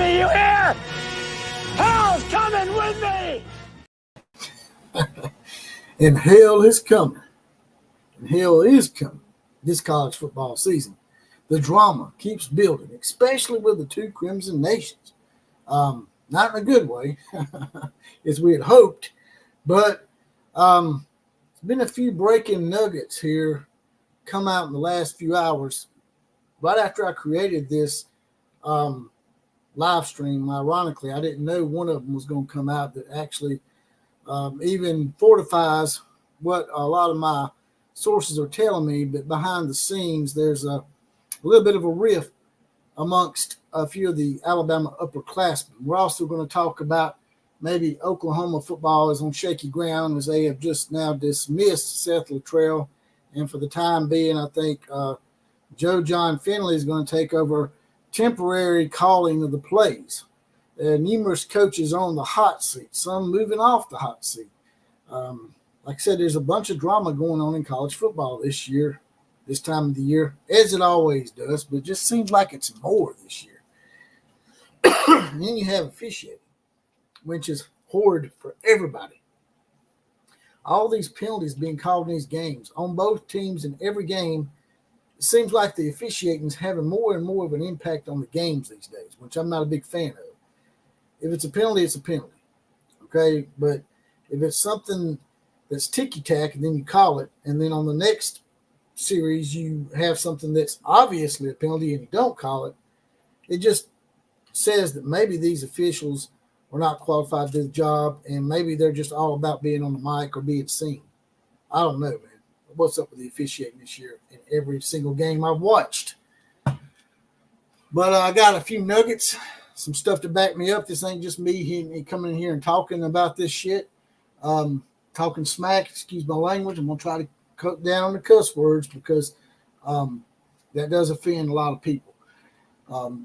me, you hear? Hell's coming with me! And hell is coming. And hell is coming this college football season. The drama keeps building, especially with the two Crimson Nations. Not in a good way, as we had hoped, but there's been a few breaking nuggets here come out in the last few hours. Right after I created this live stream, ironically, I didn't know one of them was going to come out that actually even fortifies what a lot of my sources are telling me, but behind the scenes, there's a little bit of a rift amongst a few of the Alabama upperclassmen. We're also going to talk about maybe Oklahoma football is on shaky ground as they have just now dismissed Seth Littrell. And for the time being, I think Joe John Finley is going to take over temporary calling of the plays. Numerous coaches on the hot seat, some moving off the hot seat. Like I said, there's a bunch of drama going on in college football this year, this time of the year, as it always does, but it just seems like it's more this year. And then you have officiating, which is horrid for everybody. All these penalties being called in these games on both teams in every game, it seems like the officiating is having more and more of an impact on the games these days, which I'm not a big fan of. If it's a penalty, it's a penalty, okay? But if it's something that's ticky-tack and then you call it, and then on the next series you have something that's obviously a penalty and you don't call it, it just says that maybe these officials are not qualified to do the job and maybe they're just all about being on the mic or being seen. I don't know, man. What's up with the officiating this year in every single game I've watched? But I got a few nuggets, some stuff to back me up. This ain't just me coming in here and talking about this shit. Talking smack, excuse my language. I'm going to try to cut down on the cuss words because that does offend a lot of people.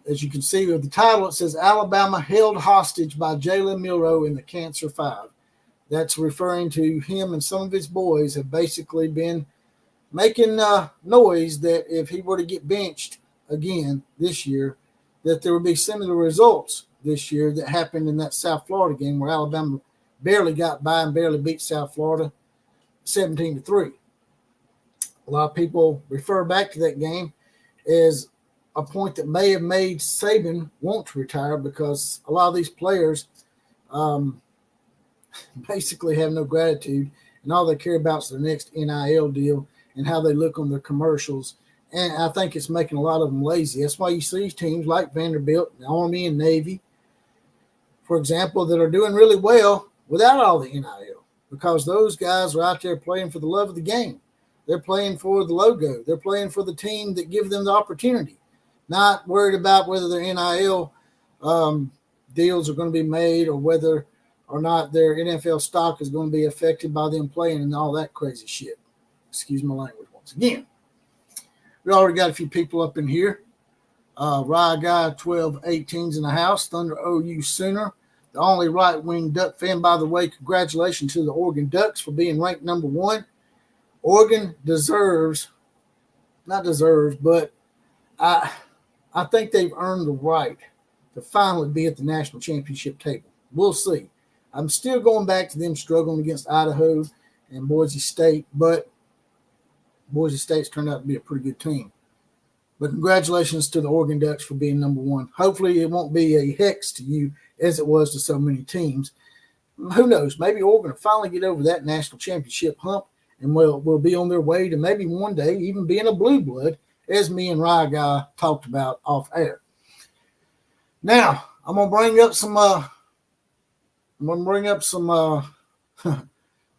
As you can see with the title, it says Alabama held hostage by Jalen Milroe in the Cancer 5. That's referring to him and some of his boys have basically been making noise that if he were to get benched again this year, that there would be similar results this year that happened in that South Florida game where Alabama barely got by and barely beat South Florida 17-3. A lot of people refer back to that game as a point that may have made Saban want to retire because a lot of these players basically have no gratitude and all they care about is their next NIL deal and how they look on their commercials. And I think it's making a lot of them lazy. That's why you see teams like Vanderbilt, the Army, and Navy, for example, that are doing really well without all the NIL because those guys are out there playing for the love of the game. They're playing for the logo. They're playing for the team that give them the opportunity, not worried about whether their NIL deals are going to be made or whether or not their NFL stock is going to be affected by them playing and all that crazy shit. Excuse my language once again. We already got a few people up in here. Rye Guy 1218's in the house. Thunder OU Sooner. The only right-wing Duck fan, by the way. Congratulations to the Oregon Ducks for being ranked number 1. Oregon but I think they've earned the right to finally be at the national championship table. We'll see. I'm still going back to them struggling against Idaho and Boise State, but Boise State's turned out to be a pretty good team. But congratulations to the Oregon Ducks for being number 1. Hopefully it won't be a hex to you as it was to so many teams. Who knows? Maybe Oregon will finally get over that national championship hump and will be on their way to maybe one day even being a blue blood, as me and Rye Guy talked about off air. Now, I'm gonna bring up some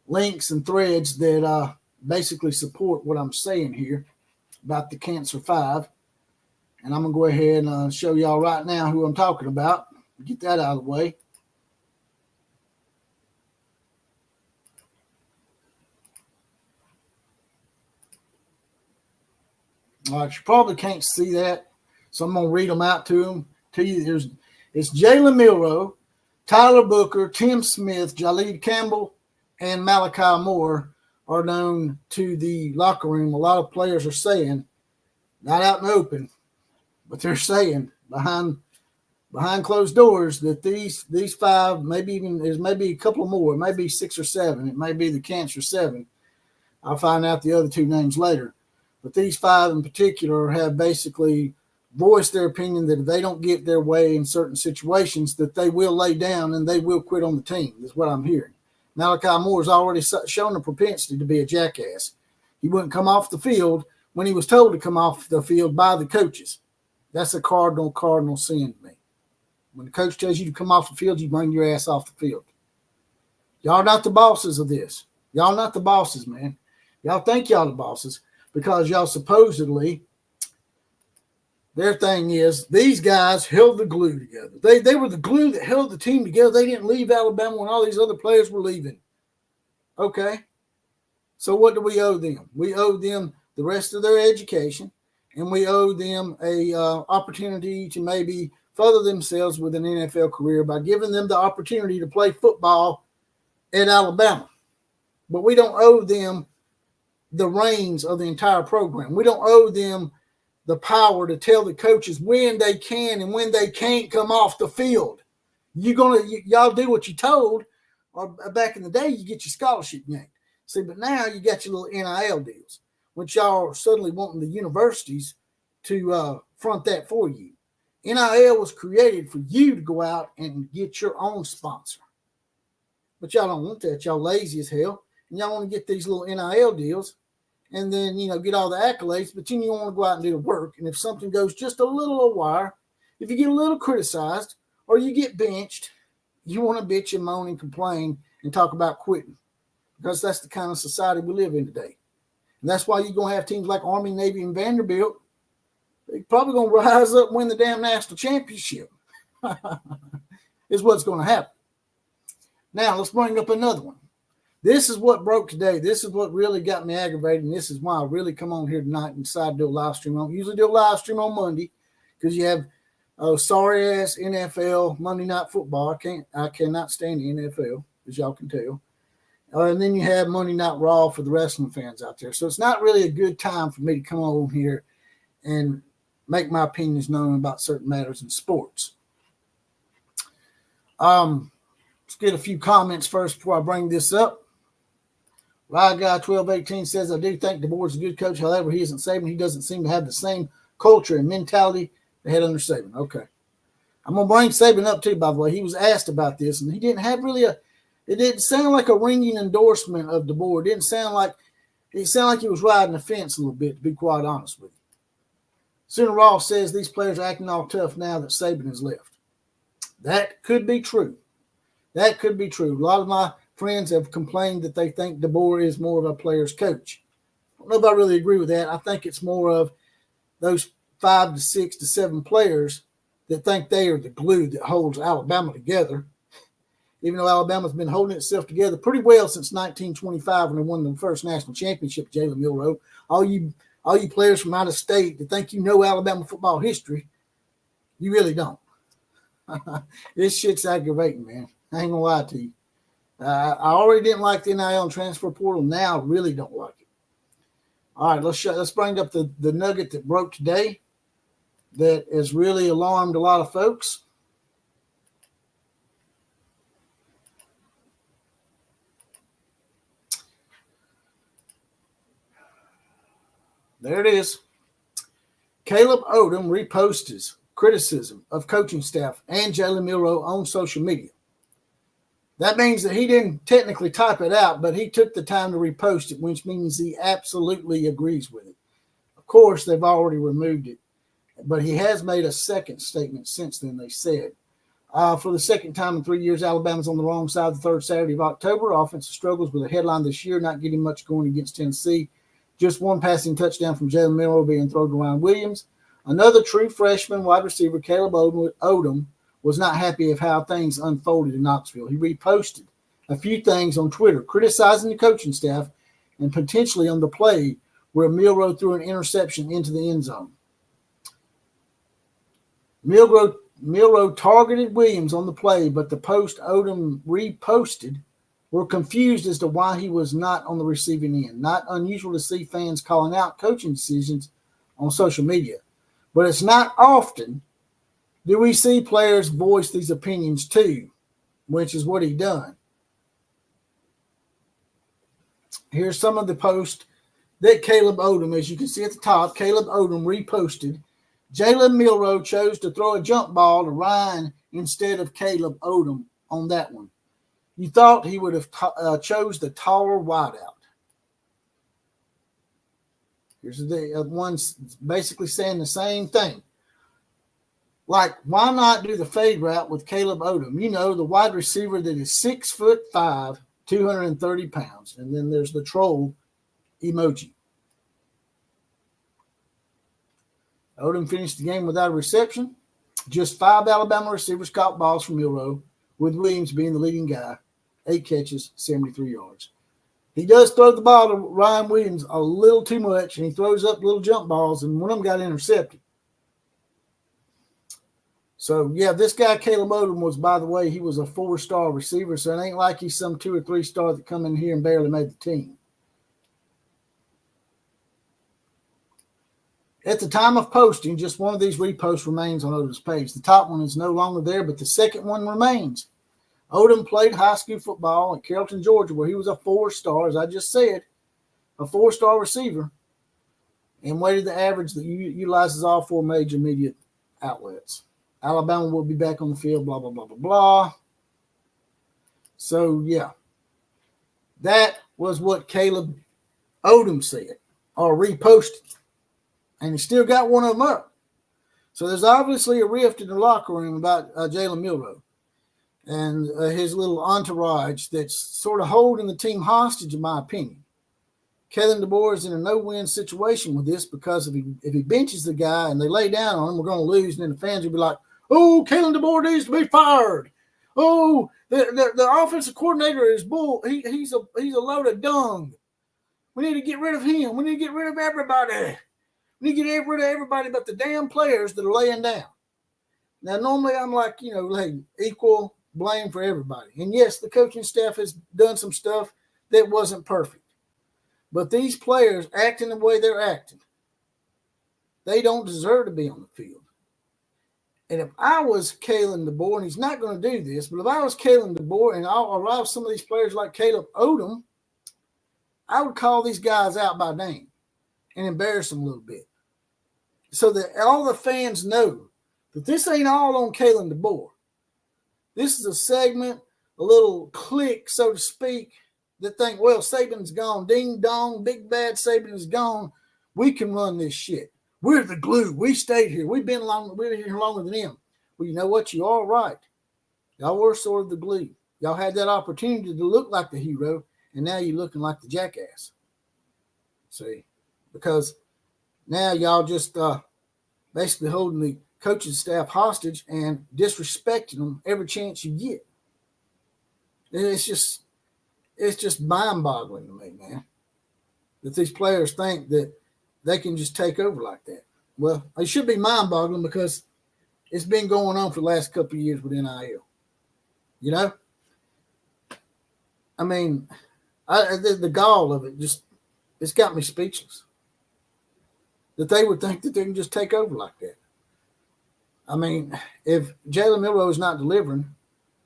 links and threads that basically support what I'm saying here about the Cancer 5. And I'm going to go ahead and show y'all right now who I'm talking about. Get that out of the way. All right, you probably can't see that, so I'm going to read them out to you. It's Jalen Milroe, Tyler Booker, Tim Smith, Jalid Campbell, and Malachi Moore are known to the locker room. A lot of players are saying, not out in the open, but they're saying behind behind closed doors that these five, maybe even there's maybe a couple more, it may be 6 or 7, it may be the Cancer 7. I'll find out the other 2 names later. But these 5 in particular have basically voiced their opinion that if they don't get their way in certain situations, that they will lay down and they will quit on the team. That's what I'm hearing. Malachi Moore's already shown a propensity to be a jackass. He wouldn't come off the field when he was told to come off the field by the coaches. That's a cardinal sin to me. When the coach tells you to come off the field, you bring your ass off the field. Y'all not the bosses of this. Y'all not the bosses, man. Y'all think y'all the bosses because y'all supposedly, their thing is, these guys held the glue together. They were the glue that held the team together. They didn't leave Alabama when all these other players were leaving. Okay. So what do we owe them? We owe them the rest of their education, and we owe them a opportunity to maybe further themselves with an NFL career by giving them the opportunity to play football at Alabama. But we don't owe them the reins of the entire program. We don't owe them the power to tell the coaches when they can and when they can't come off the field. Y'all do what you told, or back in the day, you get your scholarship yanked. See, but now you got your little NIL deals, which y'all are suddenly wanting the universities to front that for you. NIL was created for you to go out and get your own sponsor. But y'all don't want that. Y'all lazy as hell. And y'all want to get these little NIL deals and then, get all the accolades, but you want to go out and do the work. And if something goes just a little awry, if you get a little criticized or you get benched, you want to bitch and moan and complain and talk about quitting, because that's the kind of society we live in today. And that's why you're going to have teams like Army, Navy, and Vanderbilt. They're probably going to rise up and win the damn national championship. Is what's going to happen. Now, let's bring up another one. This is what broke today. This is what really got me aggravated, and this is why I really come on here tonight and decide to do a live stream. I usually do a live stream on Monday because you have sorry-ass NFL Monday Night Football. I cannot stand the NFL, as y'all can tell. And then you have Monday Night Raw for the wrestling fans out there. So it's not really a good time for me to come on here and make my opinions known about certain matters in sports. Let's get a few comments first before I bring this up. Ride Guy 1218 says, I do think DeBoer's a good coach. However, he isn't Saban. He doesn't seem to have the same culture and mentality they had under Saban. Okay. I'm going to bring Saban up too, by the way. He was asked about this, and he didn't have really it didn't sound like a ringing endorsement of DeBoer. It sounded like he was riding the fence a little bit, to be quite honest with you. Sooner Ross says these players are acting all tough now that Saban has left. That could be true. That could be true. A lot of my friends have complained that they think DeBoer is more of a player's coach. I don't know if I really agree with that. I think it's more of those 5 to 6 to 7 players that think they are the glue that holds Alabama together, even though Alabama's been holding itself together pretty well since 1925 when they won the first national championship, Jalen Milroe. All you players from out of state that think you know Alabama football history, you really don't. This shit's aggravating, man. I ain't gonna lie to you. I already didn't like the NIL and transfer portal. Now I really don't like it. All right, let's bring up the nugget that broke today that has really alarmed a lot of folks. There it is. Caleb Odom reposted his criticism of coaching staff and Jalen Milroe on social media. That means that he didn't technically type it out, but he took the time to repost it, which means he absolutely agrees with it. Of course, they've already removed it, but he has made a second statement since then, they said. For the second time in 3 years, Alabama's on the wrong side of the third Saturday of October. Offensive struggles with a headline this year, not getting much going against Tennessee. Just one passing touchdown from Jalen Milroe being thrown to Ryan Williams. Another true freshman wide receiver, Caleb Odom, was not happy of how things unfolded in Knoxville. He reposted a few things on Twitter, criticizing the coaching staff and potentially on the play where Milroe threw an interception into the end zone. Milroe targeted Williams on the play, but the post Odom reposted were confused as to why he was not on the receiving end. Not unusual to see fans calling out coaching decisions on social media, but it's not often Do we see players voice these opinions too, which is what he done? Here's some of the posts that Caleb Odom, as you can see at the top, Caleb Odom reposted. Jalen Milroe chose to throw a jump ball to Ryan instead of Caleb Odom on that one. You thought he would have chose the taller wideout. Here's the ones basically saying the same thing. Like, why not do the fade route with Caleb Odom? You know, the wide receiver that is 6'5", 230 pounds. And then there's the troll emoji. Odom finished the game without a reception. Just 5 Alabama receivers caught balls from Milroe, with Williams being the leading guy. 8 catches, 73 yards. He does throw the ball to Ryan Williams a little too much, and he throws up little jump balls, and one of them got intercepted. So, yeah, this guy, Caleb Odom, was, by the way, he was a 4-star receiver, so it ain't like he's some 2 or 3 star that come in here and barely made the team. At the time of posting, just one of these reposts remains on Odom's page. The top one is no longer there, but the second one remains. Odom played high school football at Carrollton, Georgia, where he was a 4-star, as I just said, a 4-star receiver, and weighted the average that utilizes all 4 major media outlets. Alabama will be back on the field, blah, blah, blah, blah, blah. So, yeah, that was what Caleb Odom said, or reposted. And he still got one of them up. So there's obviously a rift in the locker room about Jalen Milroe and his little entourage that's sort of holding the team hostage, in my opinion. Kalen DeBoer is in a no-win situation with this because if he benches the guy and they lay down on him, we're going to lose, and then the fans will be like, oh, Kalen DeBoer needs to be fired. Oh, the offensive coordinator is bull. He's a load of dung. We need to get rid of him. We need to get rid of everybody. We need to get rid of everybody but the damn players that are laying down. Now, normally I'm like, hey, equal blame for everybody. And yes, the coaching staff has done some stuff that wasn't perfect. But these players acting the way they're acting, they don't deserve to be on the field. And if I was Kalen DeBoer, and he's not going to do this, but if I was Kalen DeBoer and I'll arrive some of these players like Caleb Odom, I would call these guys out by name and embarrass them a little bit so that all the fans know that this ain't all on Kalen DeBoer. This is a segment, a little clique, so to speak, that think, well, Saban's gone. Ding dong, big bad Saban is gone. We can run this shit. We're the glue. We stayed here. We're here longer than him. Well, you know what? You are right. Y'all were sort of the glue. Y'all had that opportunity to look like the hero, and now you're looking like the jackass. See? Because now y'all just basically holding the coaching staff hostage and disrespecting them every chance you get. And it's just mind-boggling to me, man, that these players think that they can just take over like that. Well, it should be mind-boggling because it's been going on for the last couple of years with NIL. You know? I mean, the gall of it it's got me speechless. That they would think that they can just take over like that. I mean, if Jalen Milroe is not delivering,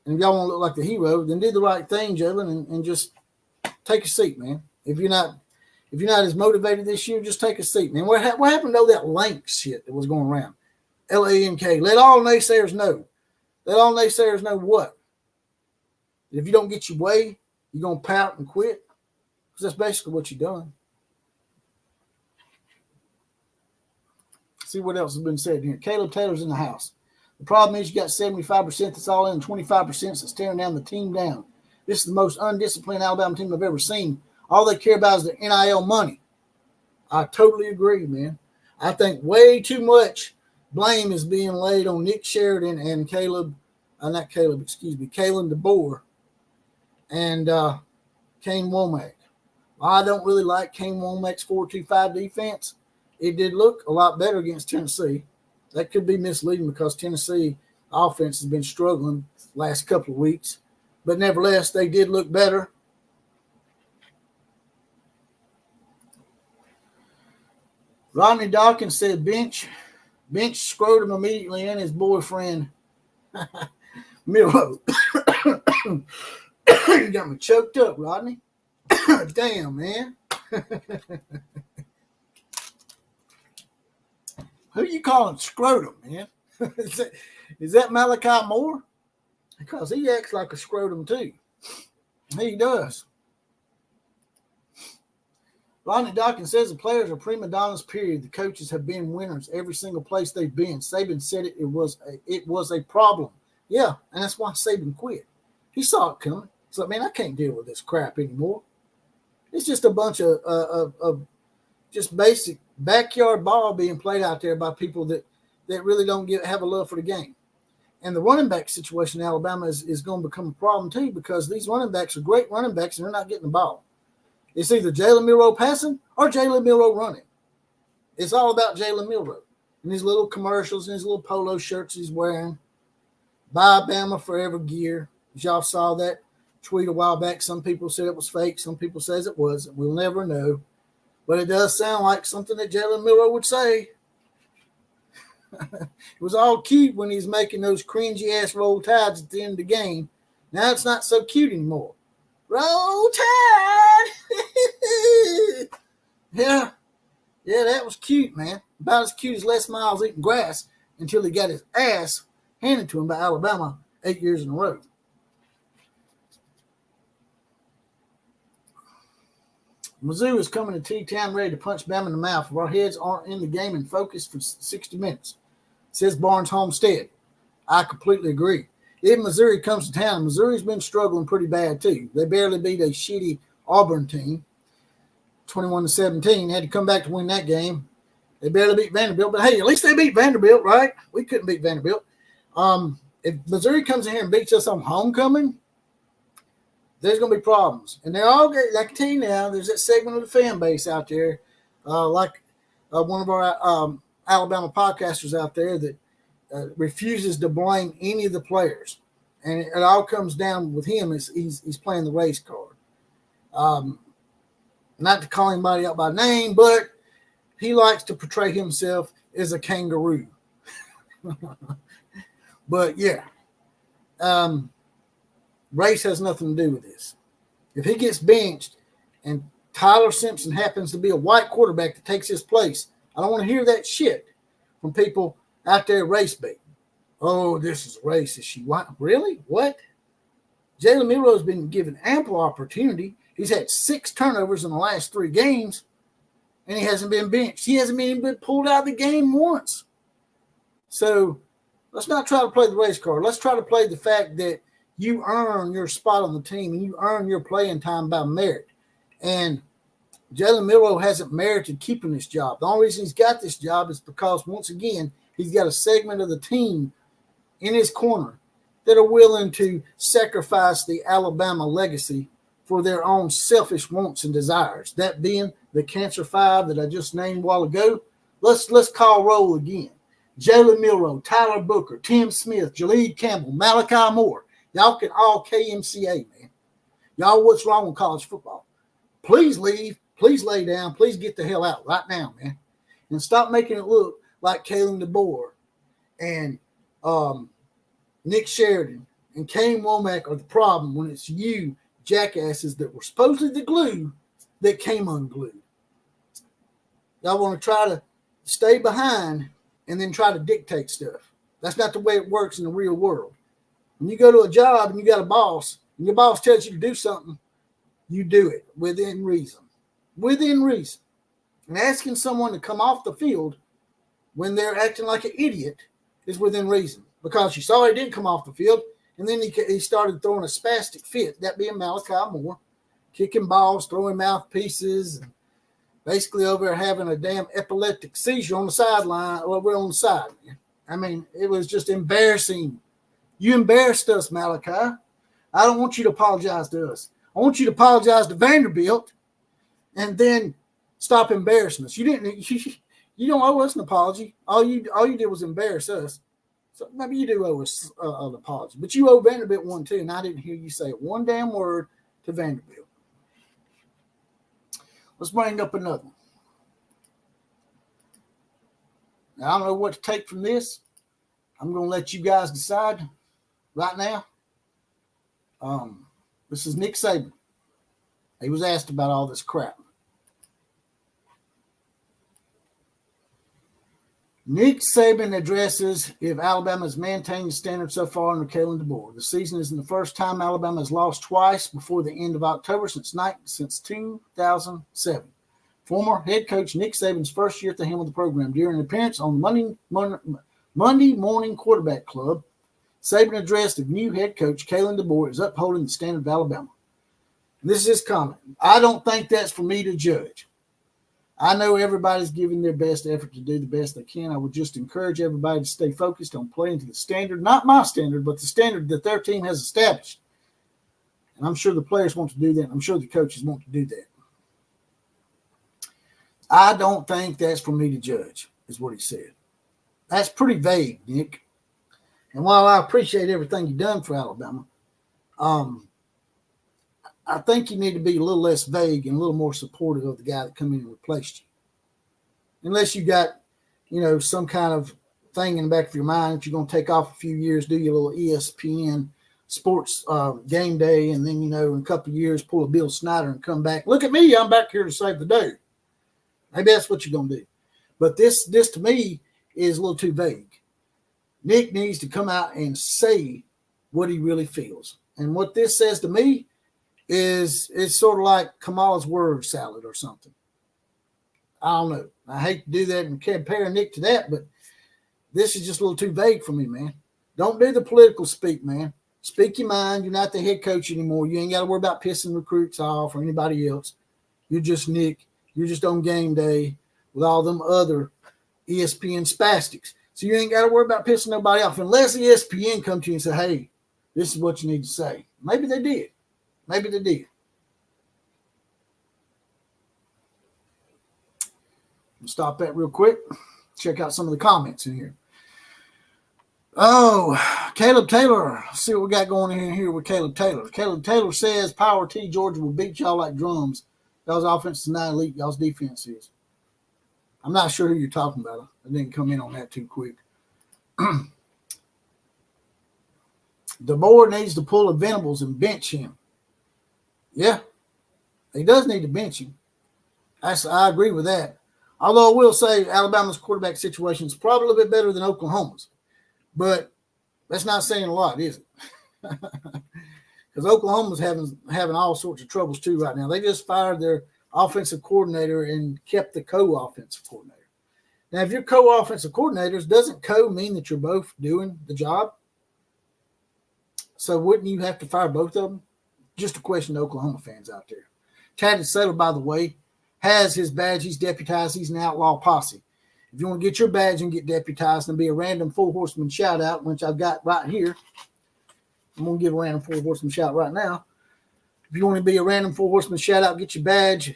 and if y'all want to look like the hero, then do the right thing, Jalen, and just take a seat, man. If you're not as motivated this year, just take a seat, man. What happened to all that lank shit that was going around? LANK. Let all naysayers know. Let all naysayers know what? If you don't get your way, you're going to pout and quit? Because that's basically what you're doing. See what else has been said here. Caleb Taylor's in the house. The problem is you got 75% that's all in and 25% that's tearing down the team down. This is the most undisciplined Alabama team I've ever seen. All they care about is the NIL money. I totally agree, man. I think way too much blame is being laid on Nick Sheridan and Kalen DeBoer and Kane Womack. I don't really like Kane Womack's 4-2-5 defense. It did look a lot better against Tennessee. That could be misleading because Tennessee offense has been struggling the last couple of weeks. But nevertheless, they did look better. Rodney Dawkins said bench Bench Scrotum immediately and his boyfriend, Milroe. You got me choked up, Rodney. Damn, man. Who you calling Scrotum, man? is that Malachi Moore? Because he acts like a scrotum, too. He does. Rodney Dawkins says the players are prima donnas, period. The coaches have been winners every single place they've been. Saban said it was a problem. Yeah, and that's why Saban quit. He saw it coming. He's like, man, I can't deal with this crap anymore. It's just a bunch of just basic backyard ball being played out there by people that really don't have a love for the game. And the running back situation in Alabama is going to become a problem too, because these running backs are great running backs and they're not getting the ball. It's either Jalen Milroe passing or Jalen Milroe running. It's all about Jalen Milroe and his little commercials and his little polo shirts he's wearing. Buy Bama Forever gear. As y'all saw that tweet a while back, some people said it was fake. Some people says it wasn't. We'll never know. But it does sound like something that Jalen Milroe would say. It was all cute when he's making those cringy-ass roll tides at the end of the game. Now it's not so cute anymore. Roll Tide! Yeah, that was cute, man. About as cute as Les Miles eating grass until he got his ass handed to him by Alabama 8 years in a row. Mizzou is coming to T-Town ready to punch Bama in the mouth if our heads aren't in the game and focused for 60 minutes, says Barnes Homestead. I completely agree. If Missouri comes to town, Missouri's been struggling pretty bad too. They barely beat a shitty Auburn team, 21-17. Had to come back to win that game. They barely beat Vanderbilt, but hey, at least they beat Vanderbilt, right? We couldn't beat Vanderbilt. If Missouri comes in here and beats us on homecoming, there's going to be problems. And they're all good. I can tell you now, there's that segment of the fan base out there, like one of our Alabama podcasters out there that refuses to blame any of the players. And it all comes down with him is he's playing the race card. Not to call anybody out by name, but he likes to portray himself as a kangaroo. But, yeah. Race has nothing to do with this. If he gets benched and Tyler Simpson happens to be a white quarterback that takes his place, I don't want to hear that shit from people out there race baiting. Oh, this is racist. She white. Really? What? Jalen Milroe has been given ample opportunity. He's had 6 turnovers in the last 3 games, and he hasn't been benched. He hasn't even been pulled out of the game once. So let's not try to play the race card. Let's try to play the fact that you earn your spot on the team and you earn your playing time by merit. And Jalen Milroe hasn't merited keeping this job. The only reason he's got this job is because, once again, he's got a segment of the team in his corner that are willing to sacrifice the Alabama legacy for their own selfish wants and desires. That being the Cancer 5 that I just named a while ago. Let's call roll again. Jalen Milroe, Tyler Booker, Tim Smith, Jaleel Campbell, Malachi Moore. Y'all can all KMCA, man. Y'all, what's wrong with college football? Please leave. Please lay down. Please get the hell out right now, man. And stop making it look like Kalen DeBoer and Nick Sheridan and Kane Womack are the problem when it's you jackasses that were supposedly the glue that came unglued. Y'all want to try to stay behind and then try to dictate stuff. That's not the way it works in the real world. When you go to a job and you got a boss and your boss tells you to do something, you do it within reason. Within reason. And asking someone to come off the field when they're acting like an idiot is within reason. Because you saw he didn't come off the field, and then he started throwing a spastic fit, that being Malachi Moore, kicking balls, throwing mouthpieces, and basically over there having a damn epileptic seizure on the sideline, or we're on the side. I mean, it was just embarrassing. You embarrassed us, Malachi. I don't want you to apologize to us. I want you to apologize to Vanderbilt and then stop embarrassing us. You don't owe us an apology. All you did was embarrass us. So maybe you do owe us an apology. But you owe Vanderbilt one too, and I didn't hear you say one damn word to Vanderbilt. Let's bring up another one. Now, I don't know what to take from this. I'm going to let you guys decide right now. This is Nick Saban. He was asked about all this crap. Nick Saban addresses if Alabama has maintained the standard so far under Jalen DeBoer. The season isn't the first time Alabama has lost twice before the end of October since 2007. Former head coach Nick Saban's first year at the helm of the program. During an appearance on Monday Morning Quarterback Club, Saban addressed if new head coach Jalen DeBoer is upholding the standard of Alabama. This is his comment. I don't think that's for me to judge. I know everybody's giving their best effort to do the best they can. I would just encourage everybody to stay focused on playing to the standard, not my standard, but the standard that their team has established. And I'm sure the players want to do that. I'm sure the coaches want to do that. I don't think that's for me to judge, is what he said. That's pretty vague, Nick. And while I appreciate everything you've done for Alabama, I think you need to be a little less vague and a little more supportive of the guy that come in and replaced you. Unless you got, some kind of thing in the back of your mind that you're going to take off a few years, do your little ESPN sports game day, and then, in a couple of years, pull a Bill Snyder and come back. Look at me, I'm back here to save the day. Maybe that's what you're going to do. But this to me is a little too vague. Nick needs to come out and say what he really feels. And what this says to me is it's sort of like Kamala's word salad or something. I don't know. I hate to do that and compare Nick to that, but this is just a little too vague for me, man. Don't do the political speak, man. Speak your mind. You're not the head coach anymore. You ain't got to worry about pissing recruits off or anybody else. You're just Nick. You're just on game day with all them other ESPN spastics. So you ain't got to worry about pissing nobody off unless ESPN come to you and say, hey, this is what you need to say. Maybe they did. Maybe they did. I'll stop that real quick. Check out some of the comments in here. Oh, Caleb Taylor. Let's see what we got going in here with Caleb Taylor. Caleb Taylor says, Power T, Georgia will beat y'all like drums. Y'all's offense is not elite. Y'all's defense is. I'm not sure who you're talking about. I didn't come in on that too quick. The board needs to pull a Venables and bench him. Yeah, he does need to bench him. I agree with that. Although I will say Alabama's quarterback situation is probably a little bit better than Oklahoma's. But that's not saying a lot, is it? Because Oklahoma's having all sorts of troubles too right now. They just fired their offensive coordinator and kept the co-offensive coordinator. Now, if you're co-offensive coordinators, doesn't co mean that you're both doing the job? So wouldn't you have to fire both of them? Just a question to Oklahoma fans out there. Chad Settle, by the way, has his badge. He's deputized. He's an outlaw posse. If you want to get your badge and get deputized and be a random Four Horseman shout out, which I've got right here, I'm going to give a random Four Horseman shout right now. If you want to be a random Four Horseman shout out, get your badge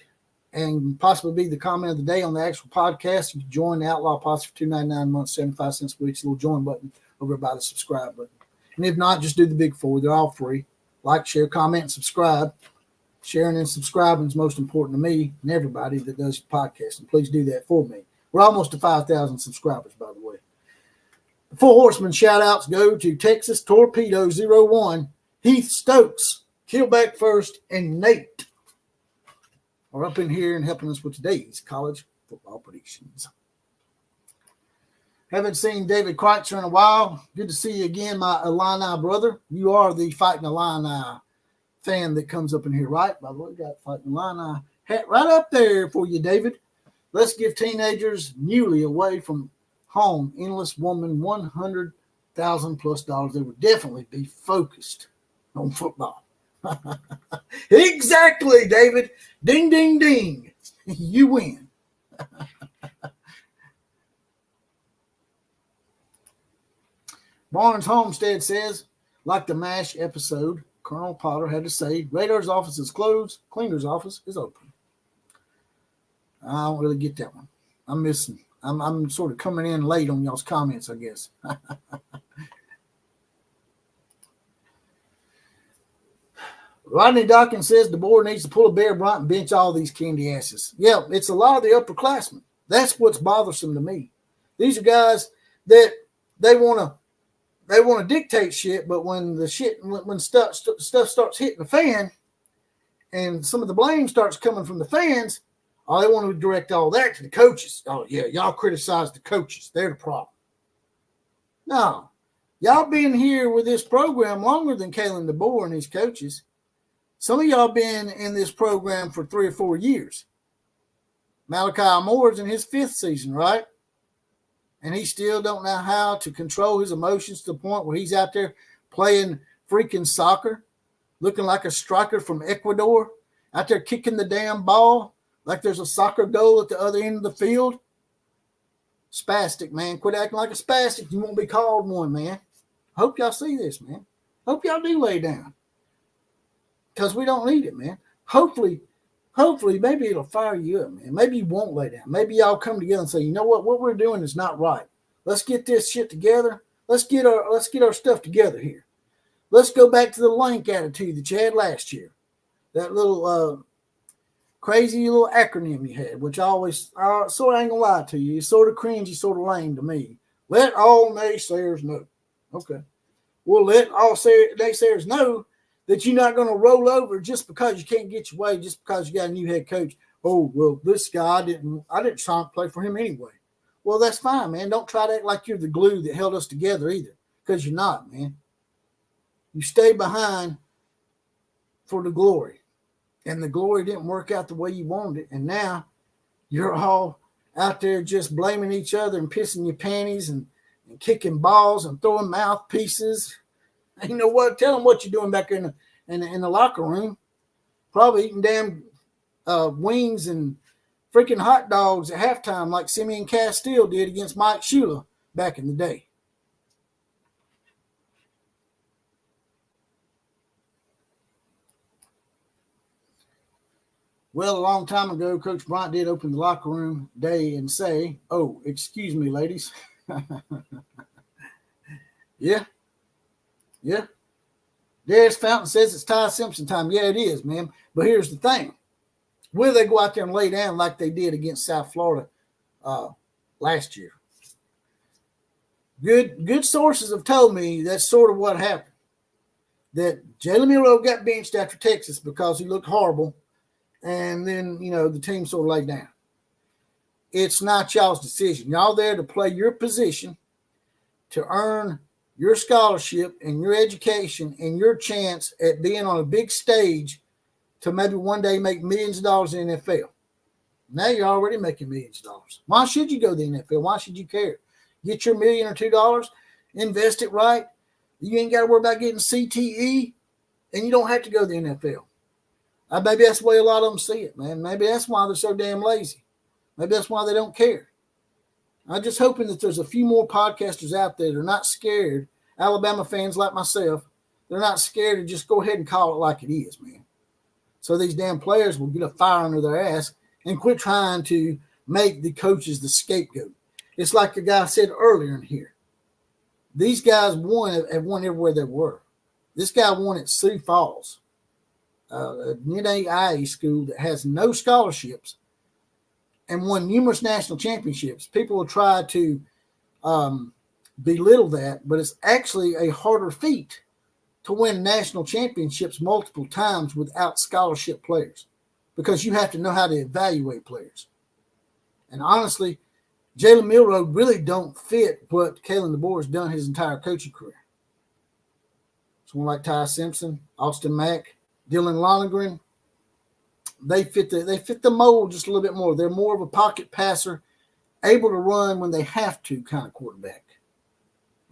and possibly be the comment of the day on the actual podcast. You can join the Outlaw Posse for $2.99 a month, 75 cents a week. It's a little join button over by the subscribe button. And if not, just do the big four. They're all free. Like, share, comment, and subscribe. Sharing and subscribing is most important to me and everybody that does the podcast. And please do that for me. We're almost to 5,000 subscribers, by the way. The Four Horsemen shout-outs go to Texas Torpedo 01, Heath Stokes, Killback First, and Nate are up in here and helping us with today's college football predictions. Haven't seen David Kreitzer in a while. Good to see you again, my Illini brother. You are the Fighting Illini fan that comes up in here, right? By the way, we got Fighting Illini hat right up there for you, David. Let's give teenagers newly away from home, endless woman, $100,000+ They would definitely be focused on football. Exactly, David. Ding, ding, ding. You win. Barnes Homestead says, like the MASH episode, Colonel Potter had to say, Radar's office is closed, Cleaner's office is open. I don't really get that one. I'm missing. I'm sort of coming in late on y'all's comments, I guess. Rodney Dawkins says the board needs to pull a Bear Bryant and bench all these candy asses. Yeah, it's a lot of the upperclassmen. That's what's bothersome to me. These are guys that they want to dictate shit, but when the shit when stuff starts hitting the fan, and some of the blame starts coming from the fans, all they want to direct all that to the coaches. Oh yeah, y'all criticize the coaches; they're the problem. No, y'all been here with this program longer than Kalen DeBoer and his coaches. Some of y'all been in this program for 3 or 4 years. Malachi Moore's in his 5th season, right? And he still don't know how to control his emotions to the point where he's out there playing freaking soccer, looking like a striker from Ecuador, out there kicking the damn ball like there's a soccer goal at the other end of the field. Spastic, man. Quit acting like a spastic. You won't be called one, man. Hope y'all see this, man. Hope y'all do lay down. Because we don't need it, man. Hopefully, maybe it'll fire you up, man. Maybe you won't lay down. Maybe y'all come together and say, you know what we're doing is not right. Let's get this shit together. Let's get our stuff together here. Let's go back to the Lank attitude that you had last year. That little crazy little acronym you had, which I always, sort of ain't gonna lie to you, it's sort of cringy, sort of lame to me. Let all naysayers know. Okay. Well, let all naysayers know that you're not going to roll over just because you can't get your way, just because you got a new head coach. Oh, well, this guy, I didn't try to play for him anyway. Well, that's fine, man. Don't try to act like you're the glue that held us together either, because you're not, man. You stay behind for the glory, and the glory didn't work out the way you wanted it, and now you're all out there just blaming each other and pissing your panties and kicking balls and throwing mouthpieces. And you know what? Tell them what you're doing back in the locker room. Probably eating damn wings and freaking hot dogs at halftime like Simeon Castile did against Mike Shula back in the day. Well, a long time ago, Coach Bryant did open the locker room day and say, "Oh, excuse me, ladies." Yeah. Darius Fountain says it's Ty Simpson time. Yeah, it is, man. But here's the thing. Will they go out there and lay down like they did against South Florida last year? Good sources have told me that's sort of what happened. That Jalen Milroe got benched after Texas because he looked horrible. And then, the team sort of laid down. It's not y'all's decision. Y'all there to play your position, to earn your scholarship and your education and your chance at being on a big stage to maybe one day make millions of dollars in the NFL. Now you're already making millions of dollars. Why should you go to the NFL? Why should you care? Get your $1 million or $2 dollars, invest it right. You ain't got to worry about getting CTE, and you don't have to go to the NFL. Maybe that's the way a lot of them see it, man. Maybe that's why they're so damn lazy. Maybe that's why they don't care. I'm just hoping that there's a few more podcasters out there that are not scared, Alabama fans like myself, they're not scared to just go ahead and call it like it is, man. So these damn players will get a fire under their ass and quit trying to make the coaches the scapegoat. It's like the guy said earlier in here. These guys have won everywhere they were. This guy won at Sioux Falls, a NAIA school that has no scholarships, and won numerous national championships. People will try to belittle that, but it's actually a harder feat to win national championships multiple times without scholarship players, because you have to know how to evaluate players. And honestly, Jalen Milroe really don't fit what Kalen DeBoer has done his entire coaching career. Someone like Ty Simpson, Austin Mack, Dylan Lonergan, they fit the mold just a little bit more. They're more of a pocket passer, able to run when they have to kind of quarterback.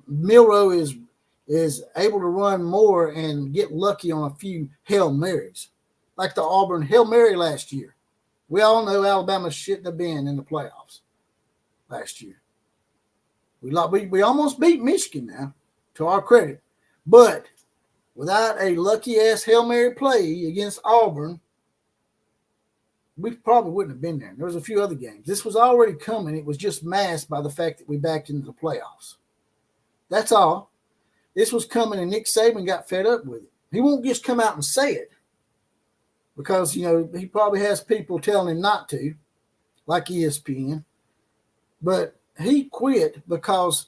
Milroe is able to run more and get lucky on a few Hail Marys, like the Auburn Hail Mary last year. We all know Alabama shouldn't have been in the playoffs last year. We almost beat Michigan now, to our credit. But without a lucky-ass Hail Mary play against Auburn, we probably wouldn't have been there. There was a few other games. This was already coming. It was just masked by the fact that we backed into the playoffs. That's all. This was coming, and Nick Saban got fed up with it. He won't just come out and say it because, he probably has people telling him not to, like ESPN. But he quit because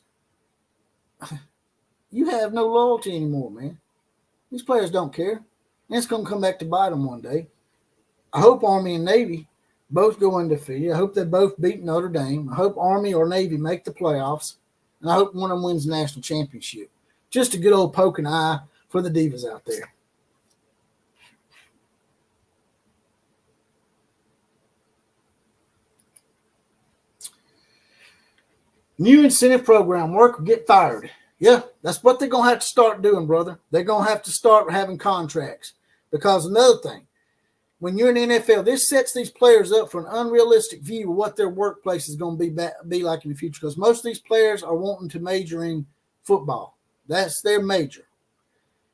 you have no loyalty anymore, man. These players don't care. And it's going to come back to bite them one day. I hope Army and Navy both go undefeated. I hope they both beat Notre Dame. I hope Army or Navy make the playoffs. And I hope one of them wins the national championship. Just a good old poke in the eye for the divas out there. New incentive program, work or get fired. Yeah, that's what they're going to have to start doing, brother. They're going to have to start having contracts. Because another thing, when you're in the NFL, this sets these players up for an unrealistic view of what their workplace is going to be like in the future. Because most of these players are wanting to major in football. That's their major.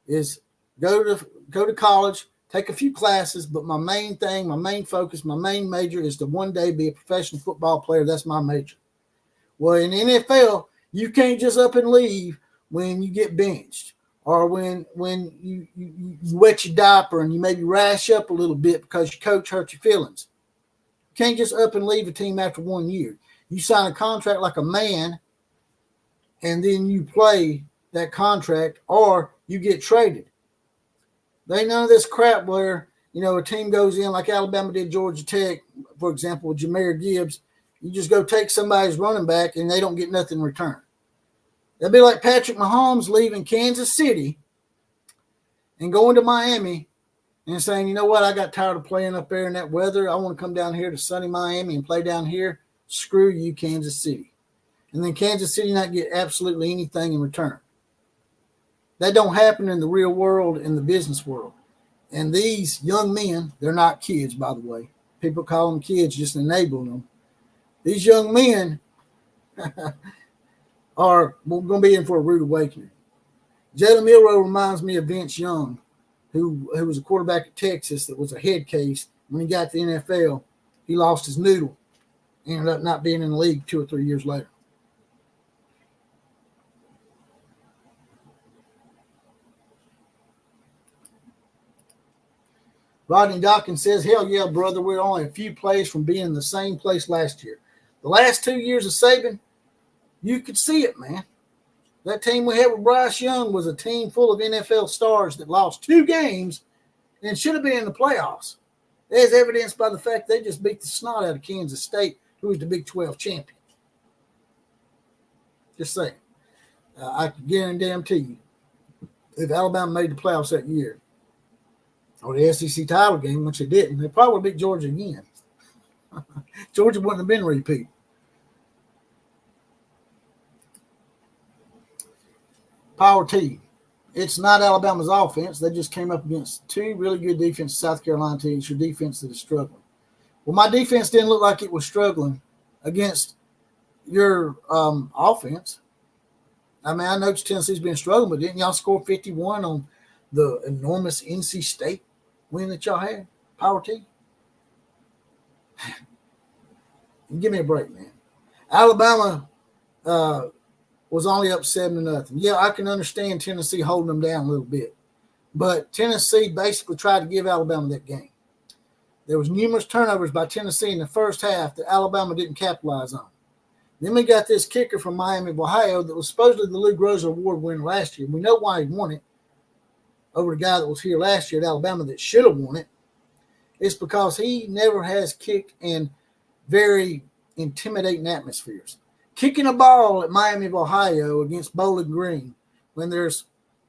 Is go to college, take a few classes, but my main thing, my main focus, my main major is to one day be a professional football player. That's my major. Well, in the NFL, you can't just up and leave when you get benched or when you wet your diaper and you maybe rash up a little bit because your coach hurt your feelings. You can't just up and leave a team after 1 year. You sign a contract like a man, and then you play that contract or you get traded. There ain't none of this crap where, a team goes in like Alabama did Georgia Tech, for example, with Jahmyr Gibbs. You just go take somebody's running back and they don't get nothing in return. That'd be like Patrick Mahomes leaving Kansas City and going to Miami and saying, you know what, I got tired of playing up there in that weather. I want to come down here to sunny Miami and play down here. Screw you, Kansas City. And then Kansas City not get absolutely anything in return. That don't happen in the real world, in the business world. And these young men, they're not kids, by the way. People call them kids, just enabling them. These young men are going to be in for a rude awakening. Jalen Milroe reminds me of Vince Young, who was a quarterback at Texas that was a head case. When he got to the NFL, he lost his noodle. Ended up not being in the league 2 or 3 years later. Rodney Dawkins says, hell yeah, brother, we're only a few plays from being in the same place last year. The last 2 years of Saban, you could see it, man. That team we had with Bryce Young was a team full of NFL stars that lost 2 games and should have been in the playoffs. As evidenced by the fact they just beat the snot out of Kansas State, who was the Big 12 champion. Just saying. I can guarantee you, if Alabama made the playoffs that year, or the SEC title game, which they didn't, they probably would beat Georgia again. Georgia wouldn't have been repeat. Power T. It's not Alabama's offense. They just came up against 2 really good defenses, South Carolina teams. Your defense that is struggling. Well, my defense didn't look like it was struggling against your offense. I mean, I know Tennessee's been struggling, but didn't y'all score 51 on the enormous NC State win that y'all had? Power T. Give me a break, man. Alabama was only up 7-0. Yeah, I can understand Tennessee holding them down a little bit. But Tennessee basically tried to give Alabama that game. There was numerous turnovers by Tennessee in the first half that Alabama didn't capitalize on. Then we got this kicker from Miami of Ohio that was supposedly the Lou Groza Award winner last year. We know why he won it over the guy that was here last year at Alabama that should have won it. It's because he never has kicked in very intimidating atmospheres. Kicking a ball at Miami of Ohio against Bowling Green when there's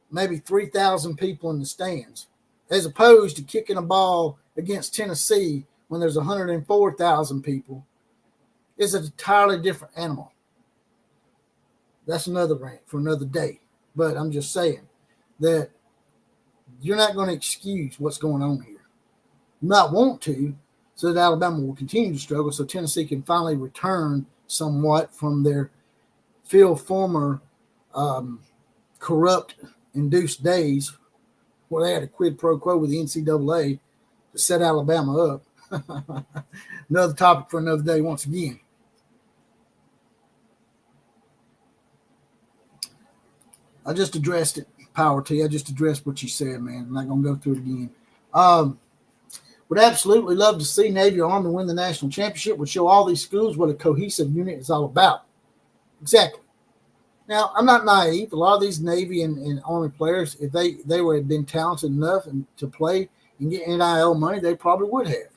maybe 3,000 people in the stands, as opposed to kicking a ball against Tennessee when there's 104,000 people, is an entirely different animal. That's another rant for another day. But I'm just saying that you're not going to excuse what's going on here. You might want to, so that Alabama will continue to struggle, so Tennessee can finally return somewhat from their former corrupt-induced days where they had a quid pro quo with the NCAA to set Alabama up. Another topic for another day once again. I just addressed it, Power T. I just addressed what you said, man. I'm not going to go through it again. Would absolutely love to see Navy or Army win the national championship. Would show all these schools what a cohesive unit is all about. Exactly. Now, I'm not naive. A lot of these Navy and Army players, if they would have been talented enough and to play and get NIL money, they probably would have.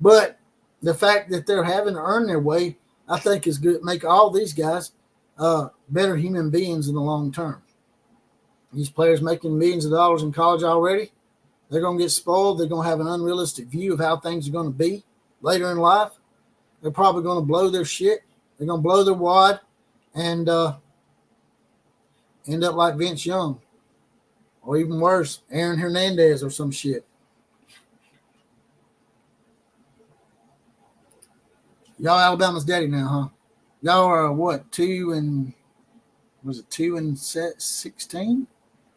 But the fact that they're having to earn their way, I think is good. Make all these guys better human beings in the long term. These players making millions of dollars in college already, they're going to get spoiled. They're going to have an unrealistic view of how things are going to be later in life. They're probably going to blow their shit. They're going to blow their wad and end up like Vince Young, or even worse, Aaron Hernandez or some shit. Y'all Alabama's daddy now, huh? Y'all are what, 2-16?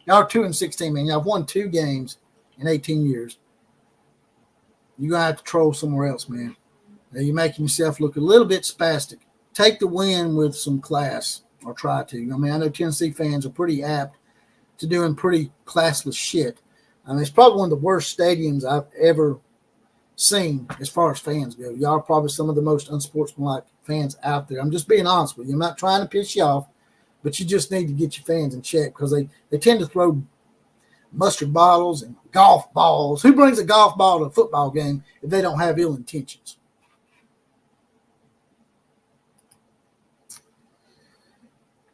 Y'all are 2-16, man. Y'all have won 2 games in 18 years. You're gonna have to troll somewhere else, man. Now, you're making yourself look a little bit spastic. Take the win with some class, or try to. I mean, I know Tennessee fans are pretty apt to doing pretty classless shit. I mean, it's probably one of the worst stadiums I've ever seen as far as fans go. Y'all are probably some of the most unsportsmanlike fans out there. I'm just being honest with you. I'm not trying to piss you off, but you just need to get your fans in check because they tend to throw mustard bottles and golf balls. Who brings a golf ball to a football game if they don't have ill intentions?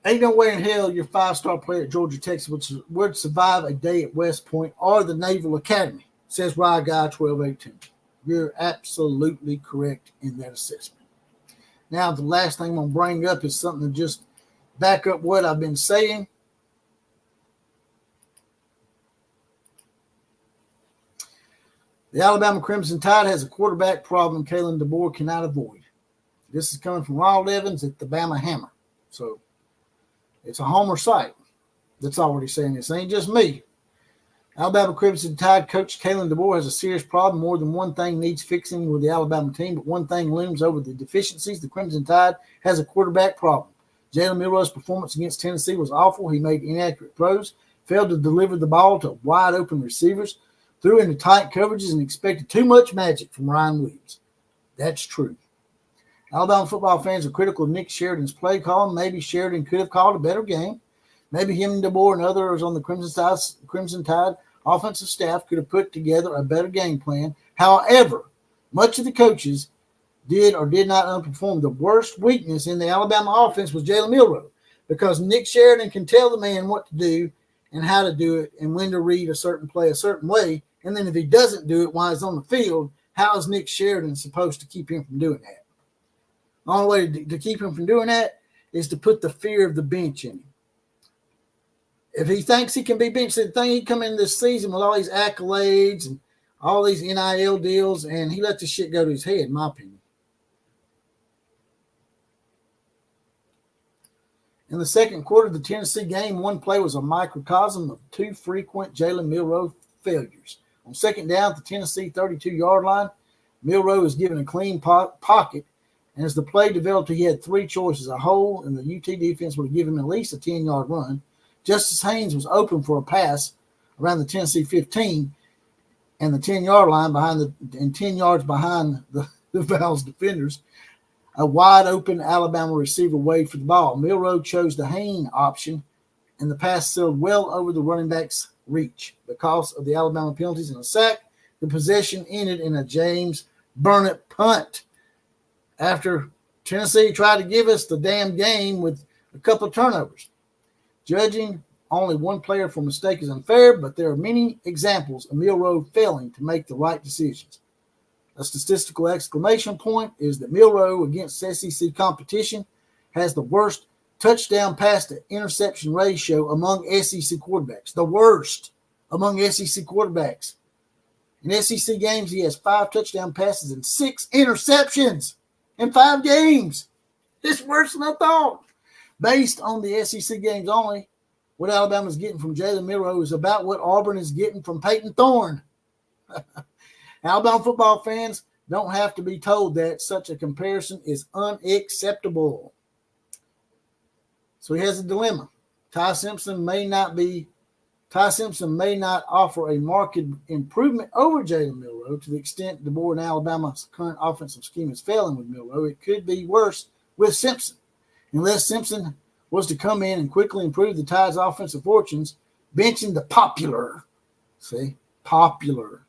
Ain't no way in hell your 5-star player at Georgia Tech would survive a day at West Point or the Naval Academy, says Rye Guy 1218. You're absolutely correct in that assessment. Now, the last thing I'm going to bring up is something to just back up what I've been saying. The Alabama Crimson Tide has a quarterback problem Kalen DeBoer cannot avoid. This is coming from Ronald Evans at the Bama Hammer. So it's a Homer site that's already saying this. It ain't just me. Alabama Crimson Tide coach Kalen DeBoer has a serious problem. More than one thing needs fixing with the Alabama team, but one thing looms over the deficiencies. The Crimson Tide has a quarterback problem. Jalen Milroe's performance against Tennessee was awful. He made inaccurate throws, failed to deliver the ball to wide open receivers, threw into tight coverages, and expected too much magic from Ryan Williams. That's true. Alabama football fans are critical of Nick Sheridan's play call. Maybe Sheridan could have called a better game. Maybe him and DeBoer and others on the Crimson Tide offensive staff could have put together a better game plan. However, much of the coaches did or did not underperform. The worst weakness in the Alabama offense was Jalen Milroe because Nick Sheridan can tell the man what to do and how to do it and when to read a certain play a certain way. And then if he doesn't do it while he's on the field, how is Nick Sheridan supposed to keep him from doing that? The only way to keep him from doing that is to put the fear of the bench in him. If he thinks he can be benched, the thing he come in this season with all these accolades and all these NIL deals, and he let this shit go to his head, in my opinion. In the second quarter of the Tennessee game, one play was a microcosm of 2 frequent Jalen Milroe failures. On second down at the Tennessee 32-yard line, Milroe was given a clean pocket, and as the play developed, he had 3 choices. A hole in the UT defense would have given him at least a 10-yard run. Justice Haynes was open for a pass around the Tennessee 15 and the 10-yard line and 10 yards behind the Val's defenders. A wide open Alabama receiver waited for the ball. Milroe chose the Haynes option, and the pass sailed well over the running back's reach. Because of the Alabama penalties and a sack, the possession ended in a James Burnett punt. After Tennessee tried to give us the damn game with a couple of turnovers. Judging only one player for mistake is unfair, but there are many examples of Milroe failing to make the right decisions. A statistical exclamation point is that Milroe against SEC competition has the worst touchdown pass to interception ratio among SEC quarterbacks. The worst among SEC quarterbacks. In SEC games, he has 5 touchdown passes and 6 interceptions in 5 games. It's worse than I thought. Based on the SEC games only, what Alabama's getting from Jalen Milroe is about what Auburn is getting from Peyton Thorne. Alabama football fans don't have to be told that such a comparison is unacceptable. So he has a dilemma. Ty Simpson may not offer a marked improvement over Jalen Milroe to the extent DeBoer and Alabama's current offensive scheme is failing with Milroe. It could be worse with Simpson. unless Simpson was to come in and quickly improve the Tide's offensive fortunes, benching the popular. See, popular.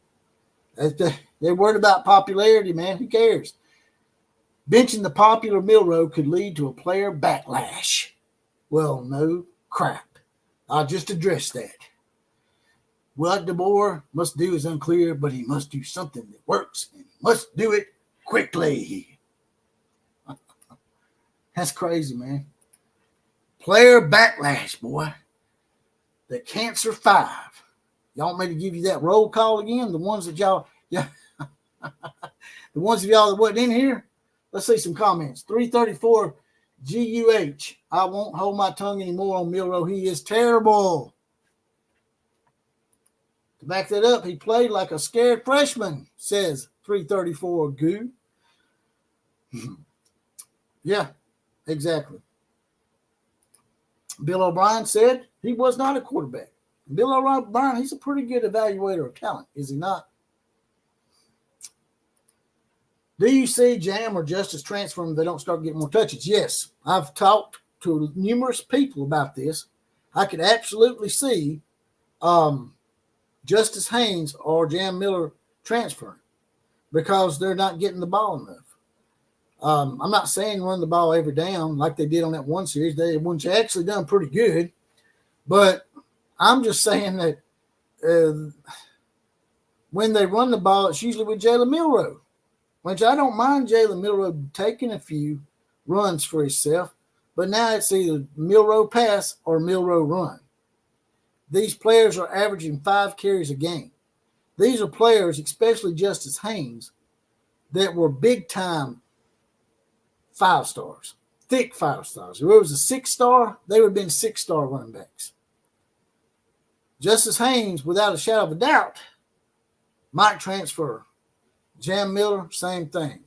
They're worried about popularity, man. Who cares? Benching the popular Milroe could lead to a player backlash. Well, no crap. I'll just address that. What DeBoer must do is unclear, but he must do something that works, and he must do it quickly. That's crazy, man. Player backlash, boy. The Cancer 5. Y'all want me to give you that roll call again? The ones that y'all, yeah, the ones of y'all that wasn't in here? Let's see some comments. 334 GUH. I won't hold my tongue anymore on Milroe. He is terrible. To back that up, he played like a scared freshman, says 334 Goo. Yeah, exactly. Bill O'Brien said he was not a quarterback. Bill O'Brien, he's a pretty good evaluator of talent, is he not? Do you see Jam or Justice transferring if they don't start getting more touches? Yes. I've talked to numerous people about this. I could absolutely see Justice Haynes or Jam Miller transferring because they're not getting the ball enough. I'm not saying run the ball every down like they did on that one series. They actually done pretty good. But I'm just saying that when they run the ball, it's usually with Jalen Milroe, which I don't mind Jalen Milroe taking a few runs for himself. But now it's either Milroe pass or Milroe run. These players are averaging 5 carries a game. These are players, especially Justice Haynes, that were big-time 5-stars, thick 5-stars. If it was a 6-star, they would have been 6-star running backs. Justice Haynes, without a shadow of a doubt, might transfer. Jam Miller, same thing.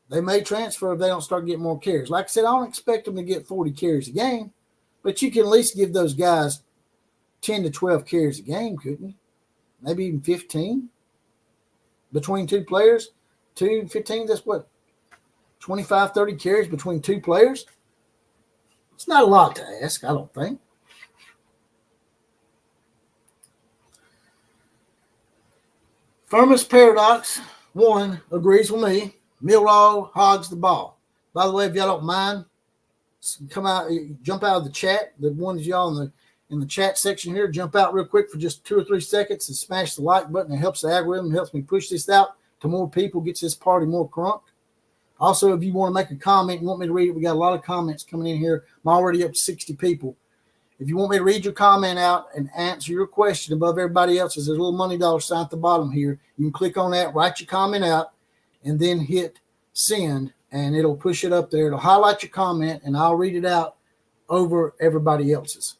They may transfer if they don't start getting more carries. Like I said, I don't expect them to get 40 carries a game, but you can at least give those guys 10 to 12 carries a game, couldn't you? Maybe even 15 between two players. 2 15, that's what? 25, 30 carries between two players? It's not a lot to ask, I don't think. Firmus Paradox 1 agrees with me. Milroe hogs the ball. By the way, if y'all don't mind, come out, jump out of the chat. The ones of y'all in the chat section here, jump out real quick for just 2 or 3 seconds and smash the like button. It helps the algorithm, helps me push this out to more people, gets this party more crunk. Also, if you want to make a comment, you want me to read it, we got a lot of comments coming in here. I'm already up to 60 people. If you want me to read your comment out and answer your question above everybody else's, there's a little money dollar sign at the bottom here. You can click on that, write your comment out, and then hit send, and it'll push it up there. It'll highlight your comment, and I'll read it out over everybody else's.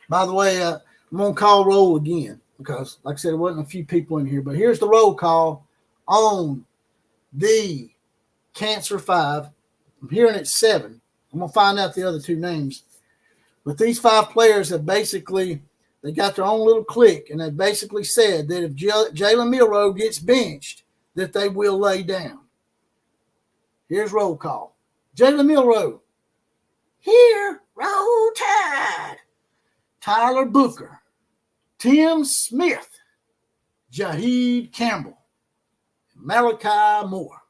By the way, I'm going to call roll again because, like I said, there wasn't a few people in here. But here's the roll call on the Cancer 5. I'm hearing it's 7. I'm going to find out the other 2 names. But these 5 players have basically, they got their own little clique, and they basically said that if Jalen Milroe gets benched, that they will lay down. Here's roll call. Jalen Milroe. Here, roll Tide. Tyler Booker. Tim Smith. Jaheed Campbell. Malachi Moore.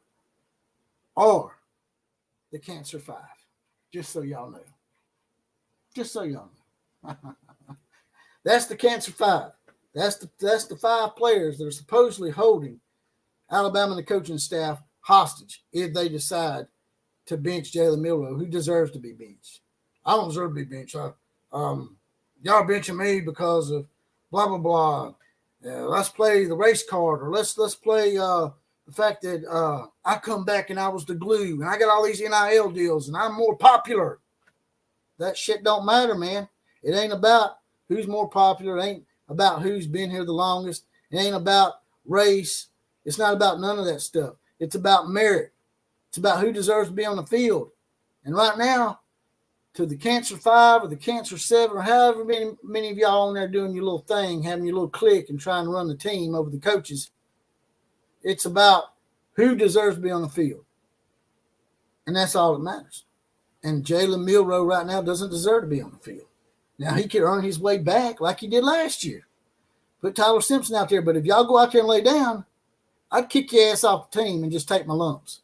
Or the Cancer 5. Just so y'all know. Just so y'all know. That's the Cancer 5. That's the 5 players that are supposedly holding Alabama and the coaching staff hostage if they decide to bench Jalen Milroe, who deserves to be benched. I don't deserve to be benched. Y'all benching me because of blah, blah, blah. Let's play the race card, or let's play the fact that I come back and I was the glue, and I got all these NIL deals, and I'm more popular. That shit don't matter, man. It ain't about who's more popular. It ain't about who's been here the longest. It ain't about race. It's not about none of that stuff. It's about merit. It's about who deserves to be on the field. And right now, to the Cancer 5 or the Cancer 7 or however many of y'all on there doing your little thing, having your little clique and trying to run the team over the coaches, it's about who deserves to be on the field. And that's all that matters. And Jalen Milroe right now doesn't deserve to be on the field. Now, he could earn his way back like he did last year. Put Tyler Simpson out there. But if y'all go out there and lay down, I'd kick your ass off the team and just take my lumps.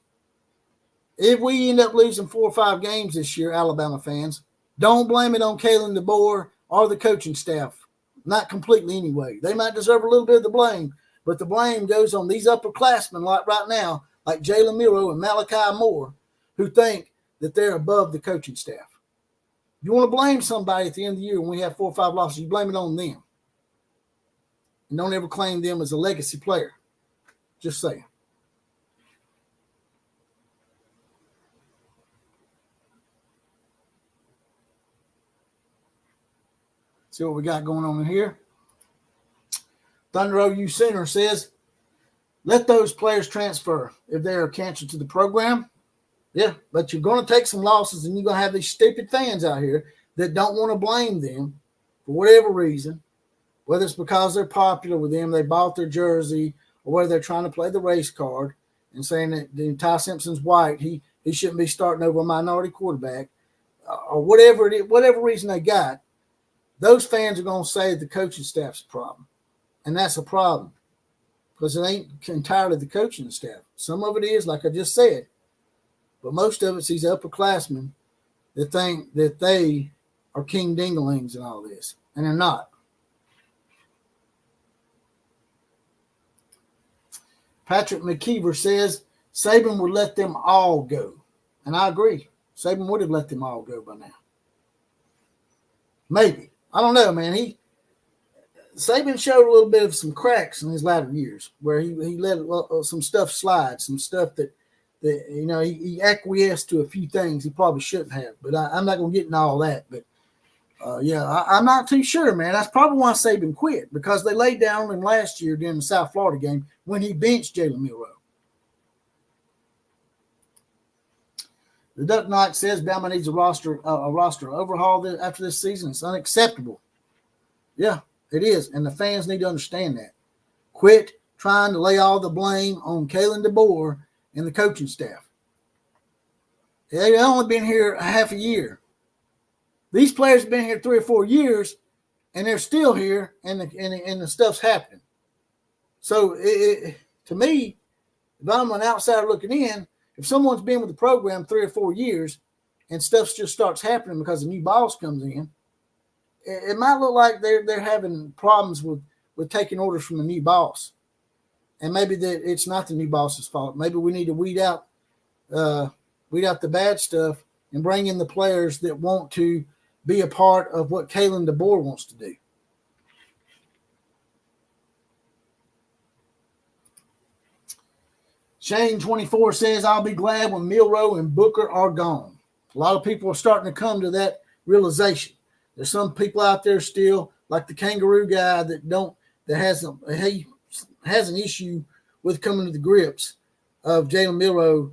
If we end up losing 4 or 5 games this year, Alabama fans, don't blame it on Kalen DeBoer or the coaching staff. Not completely anyway. They might deserve a little bit of the blame, but the blame goes on these upperclassmen like right now, like Jalen Milroe and Malachi Moore, who think that they're above the coaching staff. If you want to blame somebody at the end of the year when we have 4 or 5 losses, you blame it on them. And don't ever claim them as a legacy player. Just saying. See what we got going on in here. Thunder OU Center says, let those players transfer if they are cancer to the program. Yeah, but you're going to take some losses, and you're going to have these stupid fans out here that don't want to blame them for whatever reason, whether it's because they're popular with them, they bought their jersey, or whether they're trying to play the race card and saying that Ty Simpson's white, he shouldn't be starting over a minority quarterback, or whatever it is, whatever reason they got. Those fans are going to say the coaching staff's a problem. And that's a problem because it ain't entirely the coaching staff. Some of it is, like I just said, but most of it's these upperclassmen that think that they are king dinglings and all this, and they're not. Patrick McKeever says Saban would let them all go. And I agree. Saban would have let them all go by now. Maybe. I don't know, man. Saban showed a little bit of some cracks in his latter years where he let some stuff slide, some stuff that he acquiesced to a few things he probably shouldn't have. But I'm not going to get into all that. But, I'm not too sure, man. That's probably why Saban quit, because they laid down on him last year during the South Florida game when he benched Jalen Milroe. The Duck Knight says Bama needs a roster overhaul after this season. It's unacceptable. Yeah, it is, and the fans need to understand that. Quit trying to lay all the blame on Kalen DeBoer and the coaching staff. They've only been here a half a year. These players have been here 3 or 4 years, and they're still here, and the stuff's happening. So, to me, if I'm an outsider looking in, if someone's been with the program 3 or 4 years and stuff just starts happening because a new boss comes in, it might look like they're having problems with taking orders from the new boss. And maybe that it's not the new boss's fault. Maybe we need to weed out the bad stuff and bring in the players that want to be a part of what Kalen DeBoer wants to do. Shane 24 says, I'll be glad when Milroe and Booker are gone. A lot of people are starting to come to that realization. There's some people out there still, like the kangaroo guy, that has an issue with coming to the grips of Jalen Milroe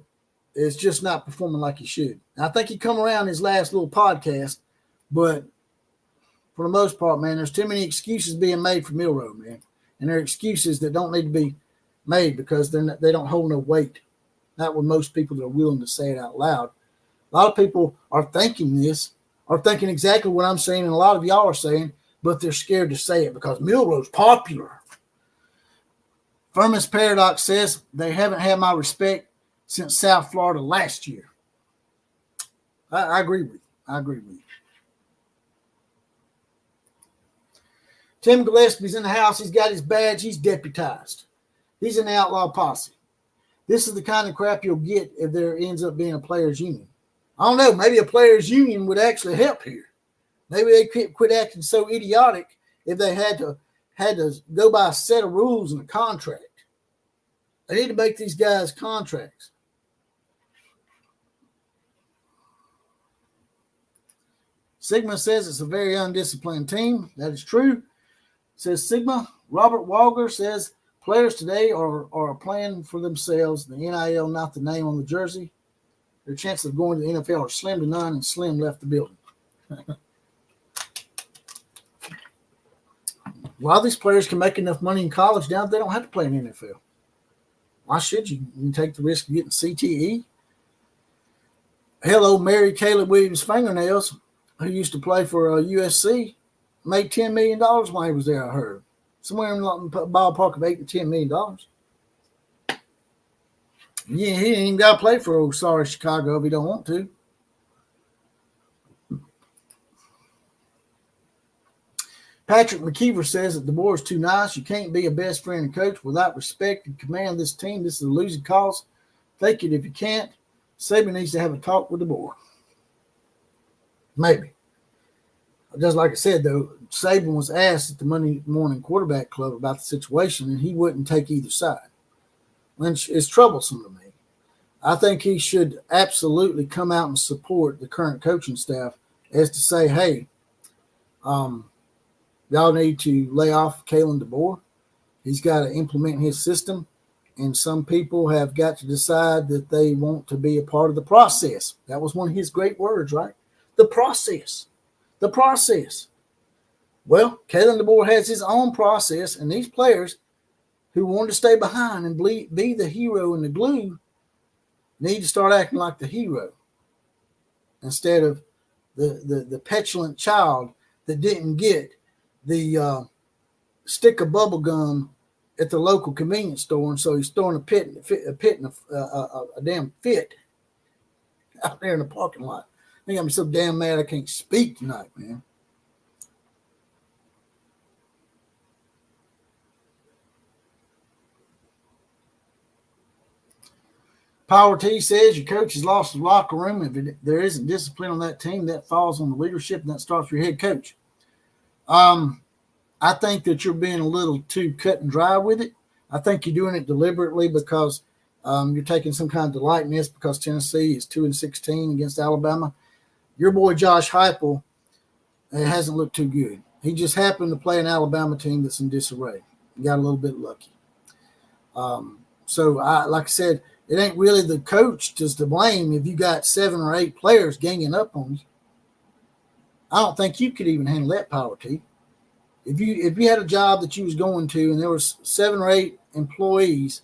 is just not performing like he should. And I think he come around his last little podcast, but for the most part, man, there's too many excuses being made for Milroe, man. And they're excuses that don't need to be made because they don't hold no weight. Not with most people that are willing to say it out loud. A lot of people are thinking exactly what I'm saying, and a lot of y'all are saying, but they're scared to say it because Milroe's popular. Furman's Paradox says they haven't had my respect since South Florida last year. I agree with you. Tim Gillespie's in the house. He's got his badge. He's deputized. He's in the outlaw posse. This is the kind of crap you'll get if there ends up being a players' union. I don't know. Maybe a players' union would actually help here. Maybe they quit acting so idiotic if they had to go by a set of rules and a contract. They need to make these guys contracts. Sigma says it's a very undisciplined team. That is true. Says Sigma. Robert Walger says players today are playing for themselves. The NIL, not the name on the jersey. Their chances of going to the NFL are slim to none, and Slim left the building. A lot of these players can make enough money in college now they don't have to play in the NFL. Why should you? You take the risk of getting CTE. Hello, Mary Caleb Williams Fingernails, who used to play for USC, made $10 million while he was there, I heard. Somewhere in the ballpark of $8 to $10 million. Yeah, he ain't even got to play for old sorry Chicago if he don't want to. Patrick McKeever says that DeBoer is too nice. You can't be a best friend and coach without respect and command this team. This is a losing cause. Fake it if you can't. Saban needs to have a talk with DeBoer. Maybe. Just like I said, though, Saban was asked at the Monday Morning Quarterback Club about the situation, and he wouldn't take either side. Which is troublesome to me. I think he should absolutely come out and support the current coaching staff as to say, hey, y'all need to lay off Kalen DeBoer. He's got to implement his system, and some people have got to decide that they want to be a part of the process. That was one of his great words, right? The process. The process. Well, Kalen DeBoer has his own process, and these players who want to stay behind and be the hero and the glue need to start acting like the hero instead of the petulant child that didn't get the stick of bubble gum at the local convenience store, and so he's throwing a damn fit out there in the parking lot. I think I'm so damn mad I can't speak tonight, man. Power T says your coach has lost the locker room. If there isn't discipline on that team, that falls on the leadership, and that starts with your head coach. I think that you're being a little too cut and dry with it. I think you're doing it deliberately because you're taking some kind of delight in this because Tennessee is 2-16 against Alabama. Your boy Josh Heupel hasn't looked too good. He just happened to play an Alabama team that's in disarray. He got a little bit lucky. Like I said, it ain't really the coach just to blame if you got 7 or 8 players ganging up on you. I don't think you could even handle that, Power T. If you had a job that you was going to and there was 7 or 8 employees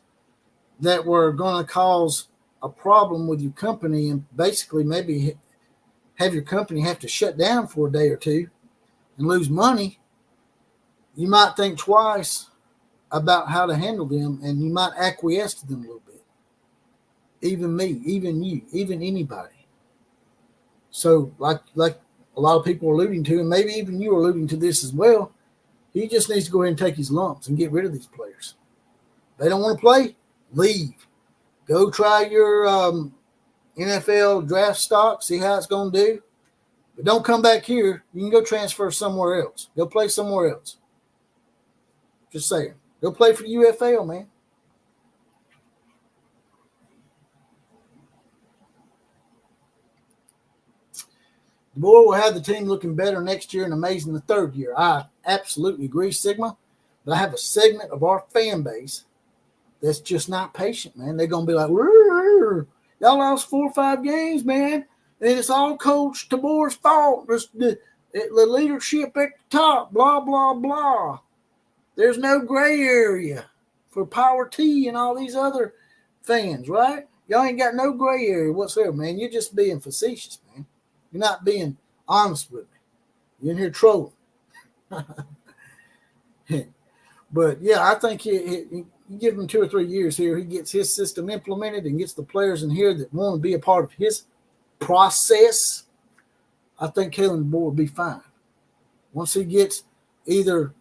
that were going to cause a problem with your company and basically maybe have your company have to shut down for a day or two and lose money, you might think twice about how to handle them, and you might acquiesce to them a little bit. Even me, even you, even anybody. So like a lot of people are alluding to, and maybe even you are alluding to this as well, he just needs to go ahead and take his lumps and get rid of these players. They don't want to play, leave. Go try your NFL draft stock, see how it's going to do. But don't come back here. You can go transfer somewhere else. Go play somewhere else. Just saying. Go play for the UFL, man. DeBoer will have the team looking better next year and amazing the third year. I absolutely agree, Sigma. But I have a segment of our fan base that's just not patient, man. They're going to be like, y'all lost 4 or 5 games, man. And it's all Coach DeBoer's fault. The leadership at the top, blah, blah, blah. There's no gray area for Power T and all these other fans, right? Y'all ain't got no gray area whatsoever, man. You're just being facetious, man. You're not being honest with me. You're in here trolling. But, yeah, I think you give him 2 or 3 years here. He gets his system implemented and gets the players in here that want to be a part of his process. I think Kalen DeBoer will be fine. Once he gets either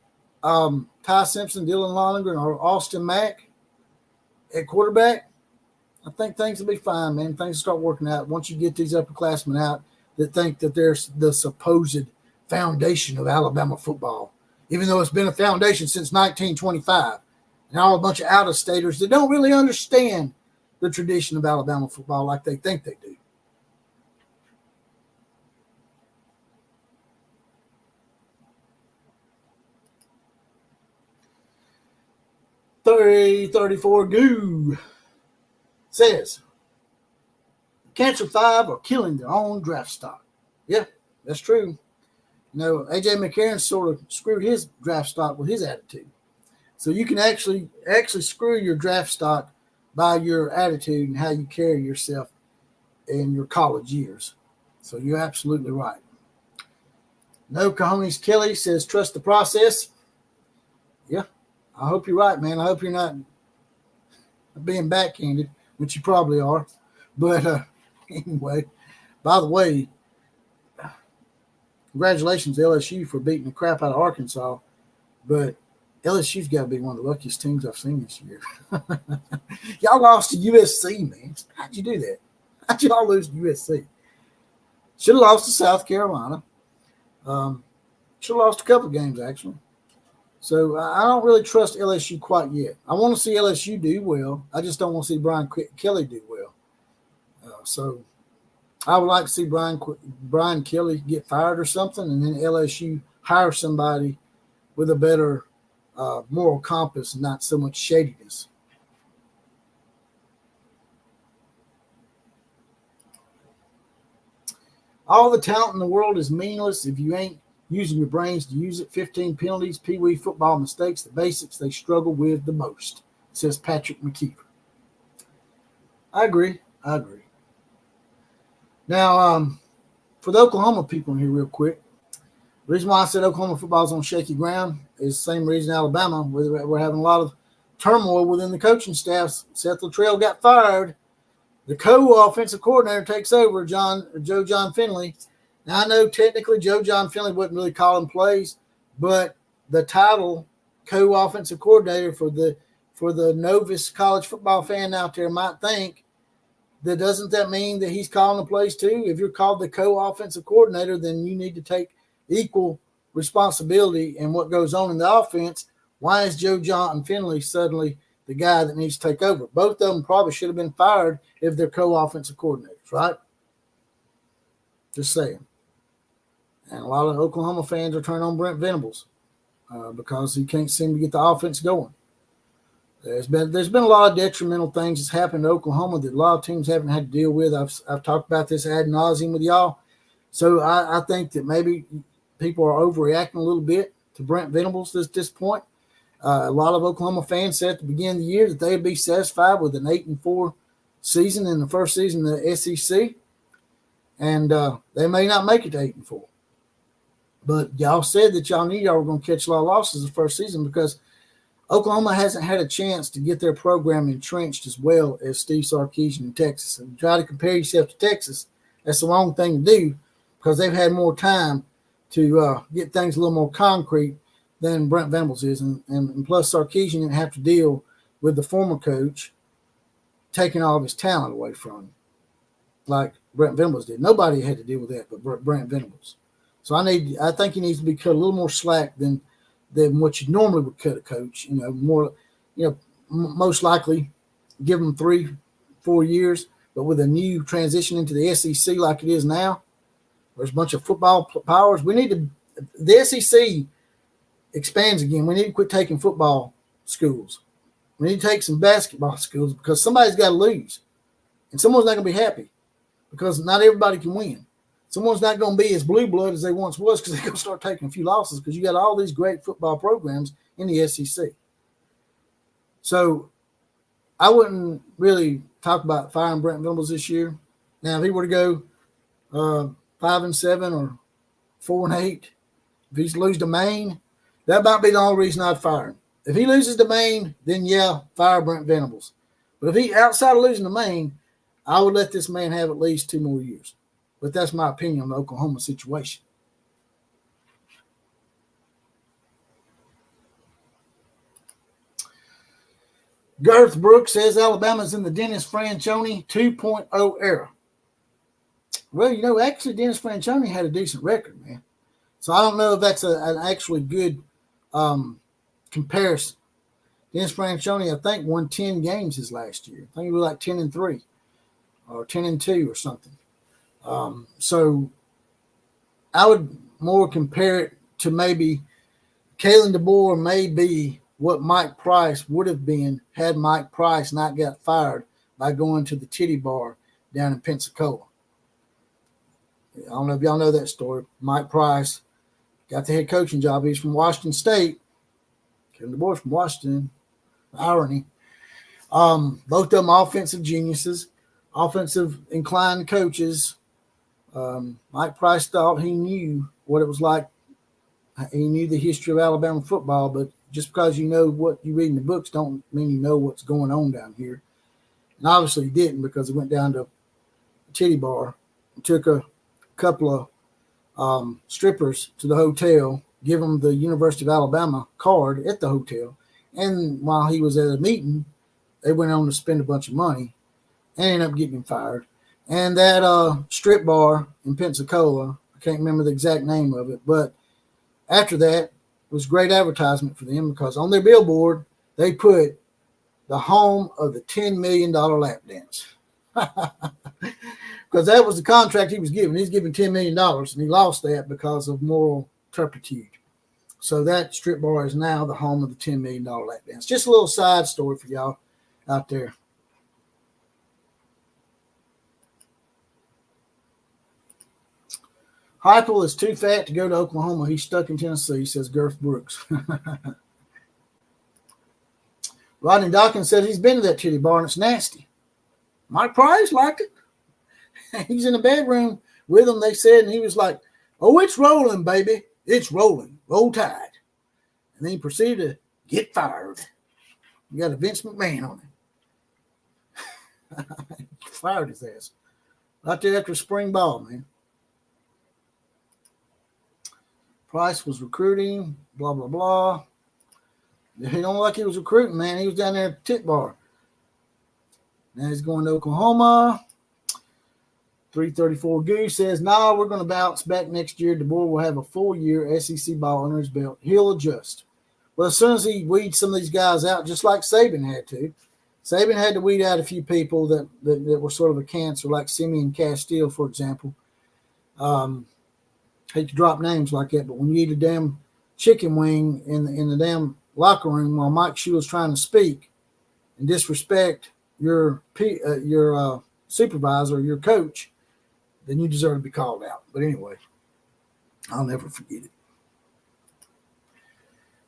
Ty Simpson, Dylan Lonergan, or Austin Mack at quarterback, I think things will be fine, man. Things will start working out once you get these upperclassmen out that think that there's the supposed foundation of Alabama football, even though it's been a foundation since 1925. And all a bunch of out-of-staters that don't really understand the tradition of Alabama football like they think they do. $34 Goo says, Cancer 5 are killing their own draft stock. Yeah, that's true. You know, A.J. McCarron sort of screwed his draft stock with his attitude. So you can actually screw your draft stock by your attitude and how you carry yourself in your college years. So you're absolutely right. No Cojones Kelly says, trust the process. Yeah, I hope you're right, man. I hope you're not being backhanded, which you probably are. But anyway, by the way, congratulations to LSU for beating the crap out of Arkansas. But LSU's got to be one of the luckiest teams I've seen this year. Y'all lost to USC, man. How'd you do that? How'd y'all lose to USC? Should have lost to South Carolina. Should have lost a couple of games, actually. So I don't really trust LSU quite yet. I want to see LSU do well. I just don't want to see Brian Kelly do well. So I would like to see Brian Kelly get fired or something, and then LSU hire somebody with a better moral compass and not so much shadiness. All the talent in the world is meaningless if you ain't using your brains to use it. 15 penalties, Pee-wee football mistakes, the basics they struggle with the most, says Patrick McKeever. I agree. Now, for the Oklahoma people in here real quick, the reason why I said Oklahoma football is on shaky ground is the same reason Alabama, we're having a lot of turmoil within the coaching staffs. Seth Luttrell got fired. The co-offensive coordinator takes over, Joe John Finley. Now, I know technically Joe John Finley wasn't really calling plays, but the title co-offensive coordinator for the novice college football fan out there might think that doesn't that mean that he's calling the plays too? If you're called the co-offensive coordinator, then you need to take equal responsibility in what goes on in the offense. Why is Joe John Finley suddenly the guy that needs to take over? Both of them probably should have been fired if they're co-offensive coordinators, right? Just saying. And a lot of Oklahoma fans are turning on Brent Venables because he can't seem to get the offense going. There's been a lot of detrimental things that's happened to Oklahoma that a lot of teams haven't had to deal with. I've talked about this ad nauseum with y'all. So I think that maybe people are overreacting a little bit to Brent Venables at this point. A lot of Oklahoma fans said at the beginning of the year that they'd be satisfied with an 8-4 season in the first season of the SEC, and they may not make it to 8-4. But y'all said that y'all were going to catch a lot of losses the first season because Oklahoma hasn't had a chance to get their program entrenched as well as Steve Sarkisian in Texas. And try to compare yourself to Texas, that's the wrong thing to do because they've had more time to get things a little more concrete than Brent Venables is. And plus Sarkisian didn't have to deal with the former coach taking all of his talent away from him like Brent Venables did. Nobody had to deal with that but Brent Venables. So I think he needs to be cut a little more slack than what you normally would cut a coach. Most likely give him 3-4 years, but with a new transition into the SEC like it is now, there's a bunch of football powers. The SEC expands again. We need to quit taking football schools. We need to take some basketball schools because somebody's got to lose, and someone's not going to be happy because not everybody can win. Someone's not going to be as blue blood as they once was because they're going to start taking a few losses because you got all these great football programs in the SEC. So I wouldn't really talk about firing Brent Venables this year. Now, if he were to go 5-7 or 4-8, if he's lose to Maine, that might be the only reason I'd fire him. If he loses to Maine, then yeah, fire Brent Venables. But if he outside of losing to Maine, I would let this man have at least 2 more years. But that's my opinion on the Oklahoma situation. Garth Brooks says Alabama's in the Dennis Franchione 2.0 era. Well, actually Dennis Franchione had a decent record, man. So I don't know if that's an actually good comparison. Dennis Franchione, I think, won 10 games his last year. I think he was like 10-3 or 10-2 or something. So I would more compare it to maybe Kalen DeBoer may be what Mike Price would have been had Mike Price not got fired by going to the titty bar down in Pensacola. I don't know if y'all know that story. Mike Price got the head coaching job. He's from Washington State. Kevin DeBoer's from Washington. Irony. Both of them offensive geniuses, offensive inclined coaches. Mike Price thought he knew what it was like. He knew the history of Alabama football, but just because you know what you read in the books don't mean you know what's going on down here. And obviously he didn't, because he went down to a titty bar and took a couple of strippers to the hotel, give them the University of Alabama card at the hotel. And while he was at a meeting, they went on to spend a bunch of money and ended up getting him fired. And that strip bar in Pensacola, I can't remember the exact name of it, but after that, it was great advertisement for them, because on their billboard, they put the home of the $10 million lap dance. Because that was the contract he was given. He's given $10 million, and he lost that because of moral turpitude. So that strip bar is now the home of the $10 million lap dance. Just a little side story for y'all out there. Heupel is too fat to go to Oklahoma. He's stuck in Tennessee, says Girth Brooks. Rodney Dawkins said he's been to that titty bar and it's nasty. Mike Price liked it. He's in the bedroom with him, they said, and he was like, "Oh, it's rolling, baby. It's rolling. Roll Tide." And then he proceeded to get fired. You got a Vince McMahon on him. Fired his ass. Right there after spring ball, man. Price was recruiting, blah, blah, blah. He don't look like he was recruiting, man. He was down there at the tit bar. Now he's going to Oklahoma. 334 Goose says, "Nah, we're going to bounce back next year. DeBoer will have a full year SEC ball under his belt. He'll adjust." Well, as soon as he weeds some of these guys out, just like Saban had to. Saban had to weed out a few people that were sort of a cancer, like Simeon Castile, for example. Hate to drop names like that, but when you eat a damn chicken wing in the damn locker room while Mike Shule's trying to speak and disrespect your supervisor, your coach, then you deserve to be called out. But anyway, I'll never forget it.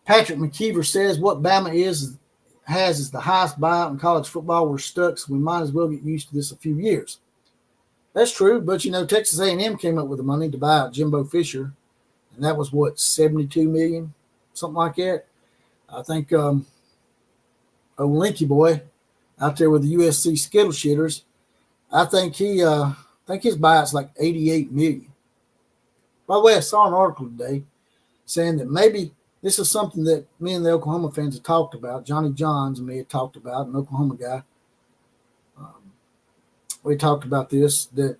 Patrick McKeever says, "What Bama has the highest buyout in college football. We're stuck, so we might as well get used to this a few years." That's true, but Texas A&M came up with the money to buy out Jimbo Fisher, and that was what, $72 million, something like that. I think old Linky boy out there with the USC Skittle Shitters, I think his buyout's like $88 million. By the way, I saw an article today saying that maybe this is something that me and the Oklahoma fans have talked about. Johnny Johns and me had talked about, an Oklahoma guy. We talked about this, that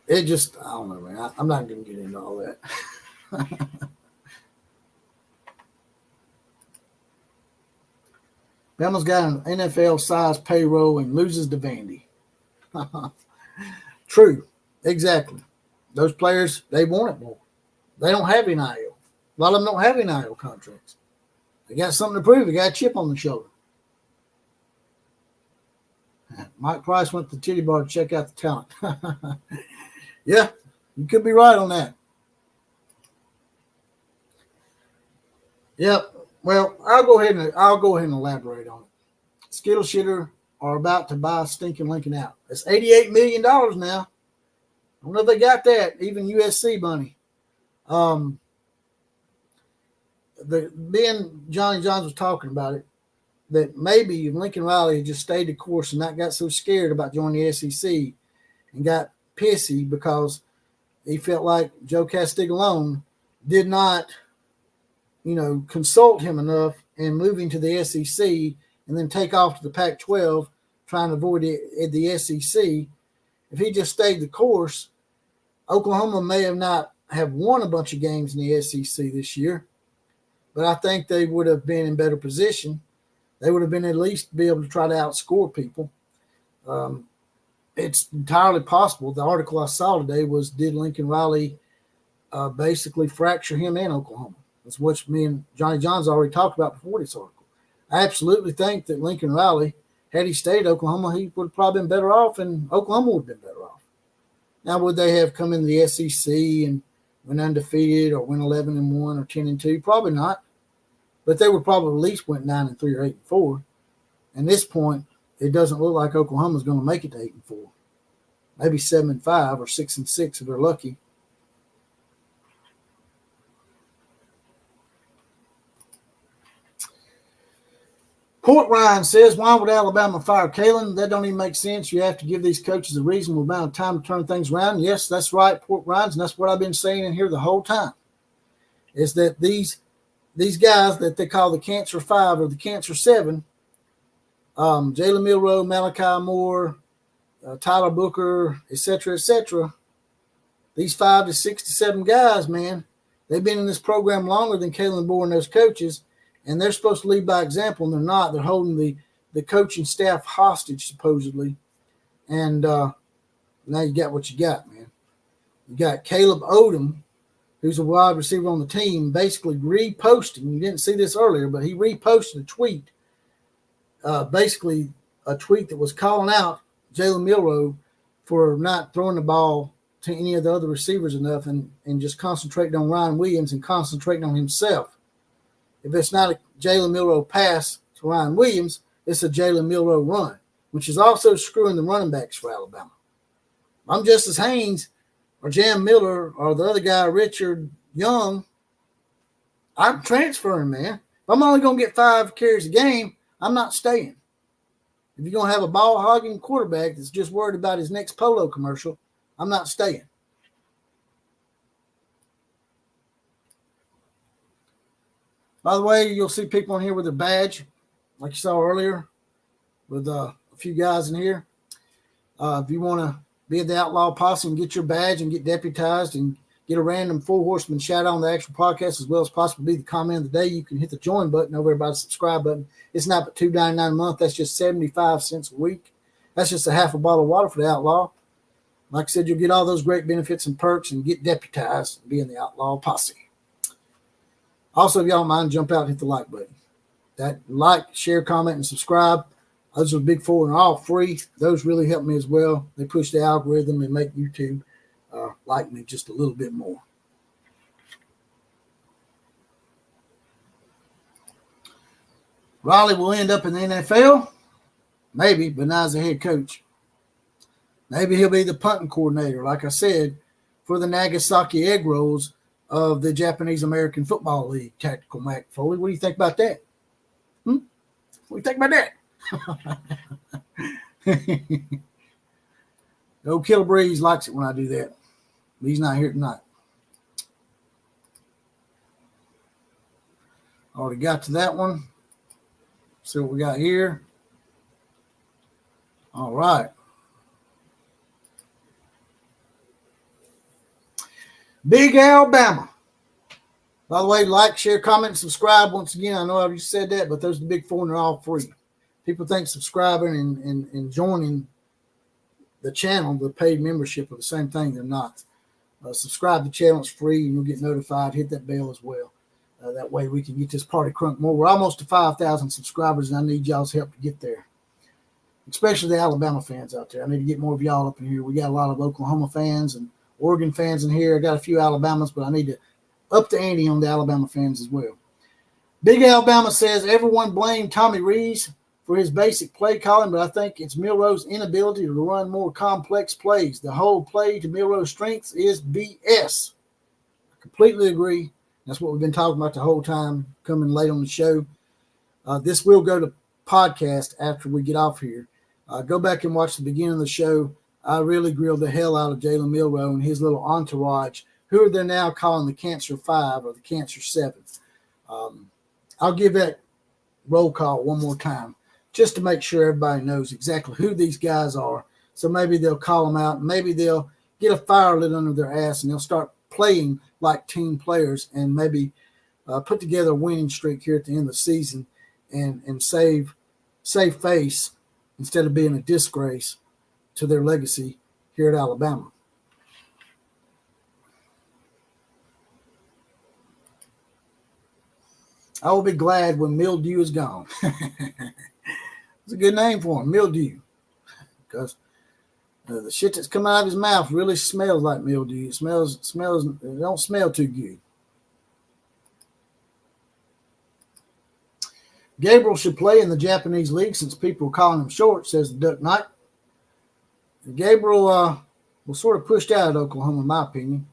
it just, I don't know, man. I'm not going to get into all that. Bama's got an NFL-sized payroll and loses to Vandy. True. Exactly. Those players, they want it more. They don't have NIL. A lot of them don't have NIL contracts. They got something to prove. They got a chip on the shoulder. Mike Price went to the titty bar to check out the talent. Yeah, you could be right on that. Yep. Well, I'll go ahead and elaborate on it. Skittle Shitter are about to buy stinking Lincoln out. That's $88 million now. I don't know if they got that, even USC money. Johnny Johns was talking about it, that maybe Lincoln Riley just stayed the course and not got so scared about joining the SEC and got pissy because he felt like Joe Castiglione did not, consult him enough in moving to the SEC and then take off to the Pac-12 trying to avoid it at the SEC. If he just stayed the course, Oklahoma may have not have won a bunch of games in the SEC this year, but I think they would have been in better position. They would have been at least be able to try to outscore people. It's entirely possible. The article I saw today was, did Lincoln Riley basically fracture him in Oklahoma? That's what me and Johnny Johns already talked about before this article. I absolutely think that Lincoln Riley, had he stayed at Oklahoma, he would have probably been better off, and Oklahoma would have been better off. Now, would they have come in the SEC and went undefeated or went 11-1 or 10-2? Probably not. but they would probably at least went 9-3 or 8-4. At this point, it doesn't look like Oklahoma's going to make it to 8-4. Maybe 7-5 or 6-6 if they're lucky. Port Ryan says, why would Alabama fire Kalen? That don't even make sense. You have to give these coaches a reasonable amount of time to turn things around. Yes, that's right, Port Ryan, and that's what I've been saying in here the whole time, is that these guys that they call the Cancer 5 or the Cancer 7, Jalen Milroe, Malachi Moore, Tyler Booker, etc., these 5 to 6 to 7 guys, man, they've been in this program longer than Kalen Moore and those coaches, and they're supposed to lead by example, and they're not. They're holding the coaching staff hostage, supposedly. And now you got what you got, man. You got Caleb Odom, who's a wide receiver on the team, basically reposting. You didn't see this earlier, but he reposted a tweet, basically a tweet that was calling out Jalen Milroe for not throwing the ball to any of the other receivers enough and just concentrating on Ryan Williams and concentrating on himself. If it's not a Jalen Milroe pass to Ryan Williams, it's a Jalen Milroe run, which is also screwing the running backs for Alabama. I'm Justice Haynes or Jam Miller or the other guy, Richard Young. I'm transferring, man. If I'm only going to get 5 carries a game, I'm not staying. If you're going to have a ball-hogging quarterback that's just worried about his next polo commercial, I'm not staying. By the way, you'll see people in here with their badge, like you saw earlier, with a few guys in here. If you want to be in the Outlaw Posse and get your badge and get deputized and get a random 4-horseman shout out on the actual podcast, as well as possibly be the comment of the day, you can hit the join button over by the subscribe button. It's not but $2.99 a month. That's just 75 cents a week. That's just a half a bottle of water for the Outlaw. Like I said, you'll get all those great benefits and perks and get deputized and be in the Outlaw Posse. Also, if y'all don't mind, jump out and hit the like button. That like, share, comment, and subscribe. Those are the big 4 and they're all free. Those really help me as well. They push the algorithm and make YouTube like me just a little bit more. Riley will end up in the NFL. Maybe, but not as a head coach. Maybe he'll be the punting coordinator, like I said, for the Nagasaki Egg Rolls of the Japanese American Football League, Tactical Mac Foley. What do you think about that? What do you think about that? Old Killer Breeze likes it when I do that. But he's not here tonight. Already got to that one. See what we got here. All right. Big Alabama. By the way, like, share, comment, and subscribe. Once again, I know I already said that, but those are the big 4 and they're all free. People think subscribing and joining the channel, the paid membership, are the same thing. They're not. Subscribe to the channel. It's free, and you'll get notified. Hit that bell as well. That way we can get this party crunk more. We're almost to 5,000 subscribers, and I need y'all's help to get there, especially the Alabama fans out there. I need to get more of y'all up in here. We got a lot of Oklahoma fans and Oregon fans in here. I got a few Alabamas, but I need to up the ante on the Alabama fans as well. Big Alabama says everyone blamed Tommy Rees for his basic play calling, but I think it's Milroe's inability to run more complex plays. The whole play to Milroe's strengths is BS. I completely agree. That's what we've been talking about the whole time, coming late on the show. This will go to podcast after we get off here. Go back and watch the beginning of the show. I really grilled the hell out of Jalen Milroe and his little entourage, who they're now calling the Cancer 5 or the Cancer 7. I'll give that roll call one more time just to make sure everybody knows exactly who these guys are. So maybe they'll call them out. Maybe they'll get a fire lit under their ass and they'll start playing like team players and maybe put together a winning streak here at the end of the season and save face instead of being a disgrace to their legacy here at Alabama. I will be glad when mildew is gone. It's a good name for him, mildew, because the shit that's coming out of his mouth really smells like mildew. It don't smell too good. Gabriel should play in the Japanese league since people are calling him short, says the Duck Knight. Gabriel was sort of pushed out of Oklahoma, in my opinion.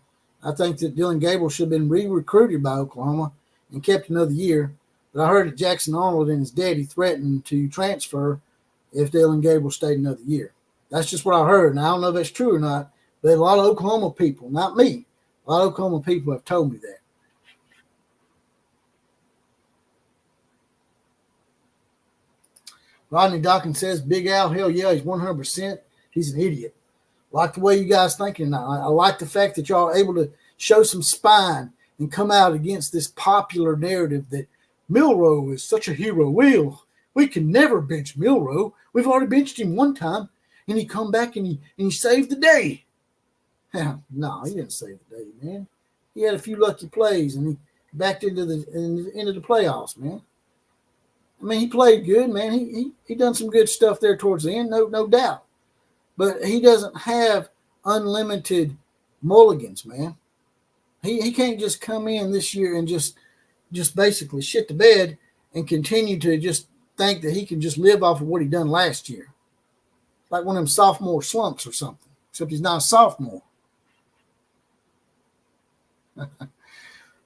I think that Dylan Gabriel should have been re-recruited by Oklahoma and kept another year. But I heard that Jackson Arnold and his daddy threatened to transfer if Dylan Gabriel stayed another year. That's just what I heard. And I don't know if that's true or not, but a lot of Oklahoma people, not me, a lot of Oklahoma people have told me that. Rodney Dawkins says, Big Al, hell yeah, he's 100%. He's an idiot. I like the way you guys thinking now. I like the fact that y'all are able to show some spine and come out against this popular narrative that Milroe is such a hero. We can never bench Milroe. We've already benched him one time, and he come back and he saved the day. No, he didn't save the day, man. He had a few lucky plays, and he backed into the playoffs, man. I mean, he played good, man. He done some good stuff there towards the end, no doubt. But he doesn't have unlimited mulligans, man. He can't just come in this year and just basically shit the bed and continue to just think that he can just live off of what he done last year. Like one of them sophomore slumps or something, except he's not a sophomore.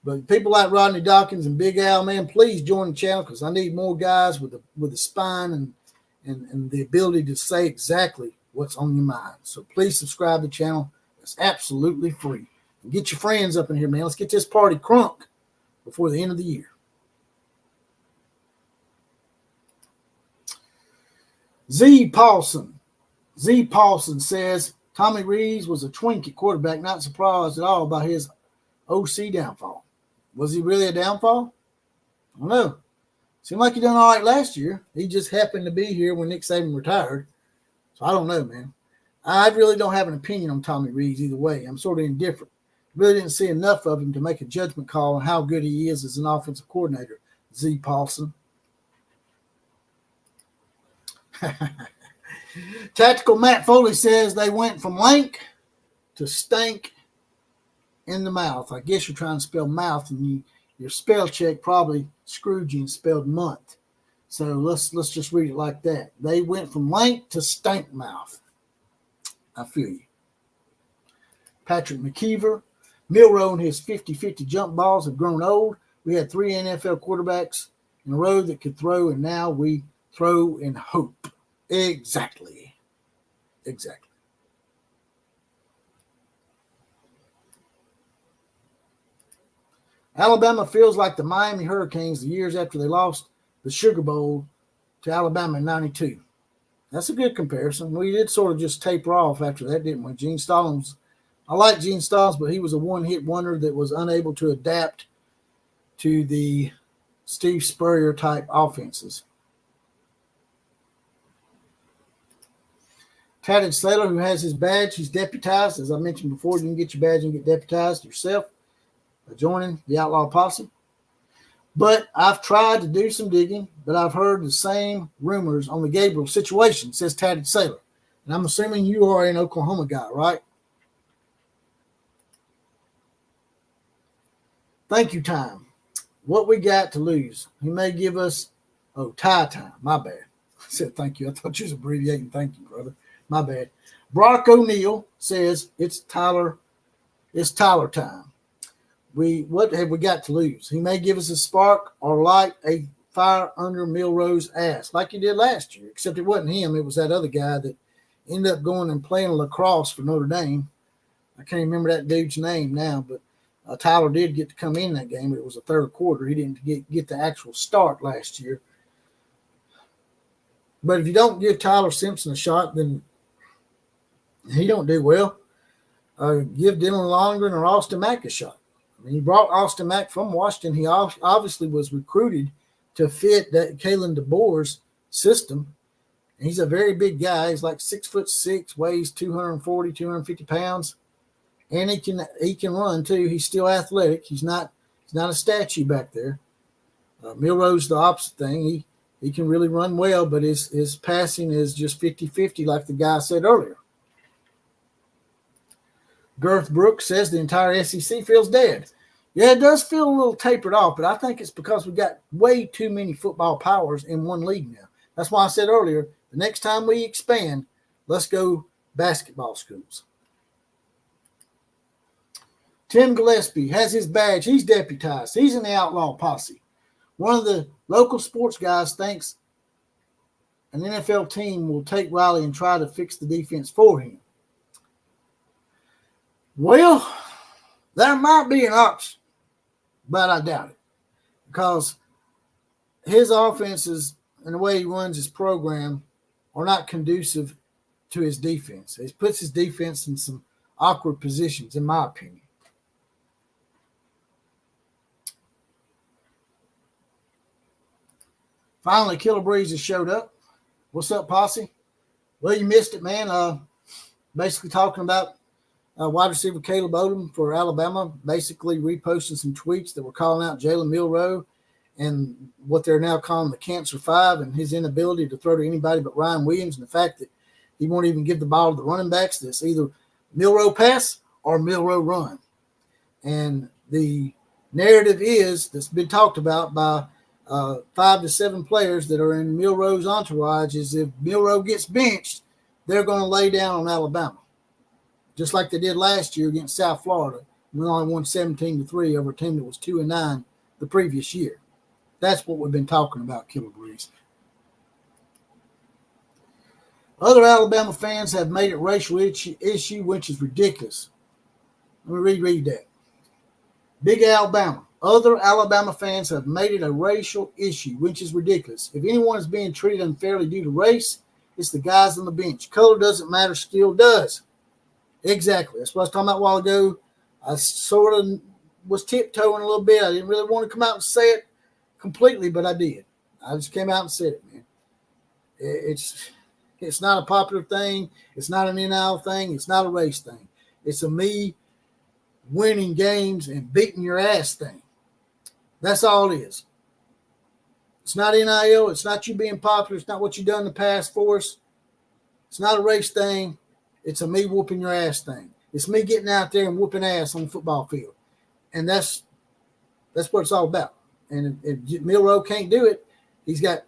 But people like Rodney Dawkins and Big Al, man, please join the channel because I need more guys with the spine and the ability to say exactly what's on your mind. So please subscribe to the channel. It's absolutely free. And get your friends up in here, man. Let's get this party crunk before the end of the year. Z. Paulson says, Tommy Rees was a twink at quarterback, not surprised at all by his OC downfall. Was he really a downfall? I don't know. Seemed like he done all right last year. He just happened to be here when Nick Saban retired. So I don't know, man. I really don't have an opinion on Tommy Rees either way. I'm sort of indifferent. Really didn't see enough of him to make a judgment call on how good he is as an offensive coordinator. Z. Paulson. Tactical Matt Foley says they went from lank to stank in the mouth. I guess you're trying to spell mouth, and your spell check probably screwed you and spelled month. So let's just read it like that. They went from lank to stank mouth. I feel you. Patrick McKeever. Milroe and his 50-50 jump balls have grown old. We had 3 NFL quarterbacks in a row that could throw, and now we throw in hope. Exactly. Alabama feels like the Miami Hurricanes the years after they lost the Sugar Bowl to Alabama in 92. That's a good comparison. We did sort of just taper off after that, didn't we? Gene Stallings. I like Gene Stallings, but he was a one-hit wonder that was unable to adapt to the Steve Spurrier-type offenses. Tatted Sailor, who has his badge, he's deputized. As I mentioned before, you can get your badge and get deputized yourself by joining the Outlaw Posse. But I've tried to do some digging, but I've heard the same rumors on the Gabriel situation, says Tatted Sailor. And I'm assuming you are an Oklahoma guy, right? Thank you, time. What we got to lose? He may give us, tie time. My bad. I said thank you. I thought you was abbreviating thank you, brother. My bad. Brock O'Neill says it's Tyler time. What have we got to lose? He may give us a spark or light a fire under Milroe's ass, like he did last year, except it wasn't him. It was that other guy that ended up going and playing lacrosse for Notre Dame. I can't remember that dude's name now, but Tyler did get to come in that game, but it was a third quarter. He didn't get the actual start last year. But if you don't give Tyler Simpson a shot, then he don't do well. Give Dylan Longren or Austin Mack a shot. I mean, he brought Austin Mack from Washington. He obviously was recruited to fit that Kalen DeBoer's system. And he's a very big guy. He's like 6'6", weighs 240, 250 pounds. And he can run too. He's still athletic. He's not a statue back there. Milroe's the opposite thing. He can really run well, but his passing is just 50-50, like the guy said earlier. Girth Brooks says the entire SEC feels dead. Yeah, it does feel a little tapered off, but I think it's because we got way too many football powers in one league now. That's why I said earlier, the next time we expand, let's go basketball schools. Tim Gillespie has his badge. He's deputized. He's in the outlaw posse. One of the local sports guys thinks an NFL team will take Riley and try to fix the defense for him. Well, there might be an option, but I doubt it because his offenses and the way he runs his program are not conducive to his defense. It puts his defense in some awkward positions, in my opinion. Finally, Killer Breeze has showed up. What's up, Posse? Well, you missed it, man. Basically talking about wide receiver Caleb Odom for Alabama, basically reposting some tweets that were calling out Jalen Milroe and what they're now calling the Cancer 5 and his inability to throw to anybody but Ryan Williams, and the fact that he won't even give the ball to the running backs. That's either Milroe pass or Milroe run. And the narrative that's been talked about by 5 to 7 players that are in Milroe's entourage is if Milroe gets benched, they're going to lay down on Alabama, just like they did last year against South Florida. We only won 17-3 over a team that was 2-9 the previous year. That's what we've been talking about, Killer Breeze. Other Alabama fans have made it a racial issue, which is ridiculous. Let me reread that. Big Alabama. Other Alabama fans have made it a racial issue, which is ridiculous. If anyone is being treated unfairly due to race, it's the guys on the bench. Color doesn't matter, skill does. Exactly. That's what I was talking about a while ago. I sort of was tiptoeing a little bit. I didn't really want to come out and say it completely, but I did. I just came out and said it, man. It's not a popular thing. It's not an NIL thing. It's not a race thing. It's a me winning games and beating your ass thing. That's all it is. It's not NIL. It's not you being popular. It's not what you've done in the past for us. It's not a race thing. It's a me whooping your ass thing. It's me getting out there and whooping ass on the football field. And that's what it's all about. And if Milroe can't do it, he's got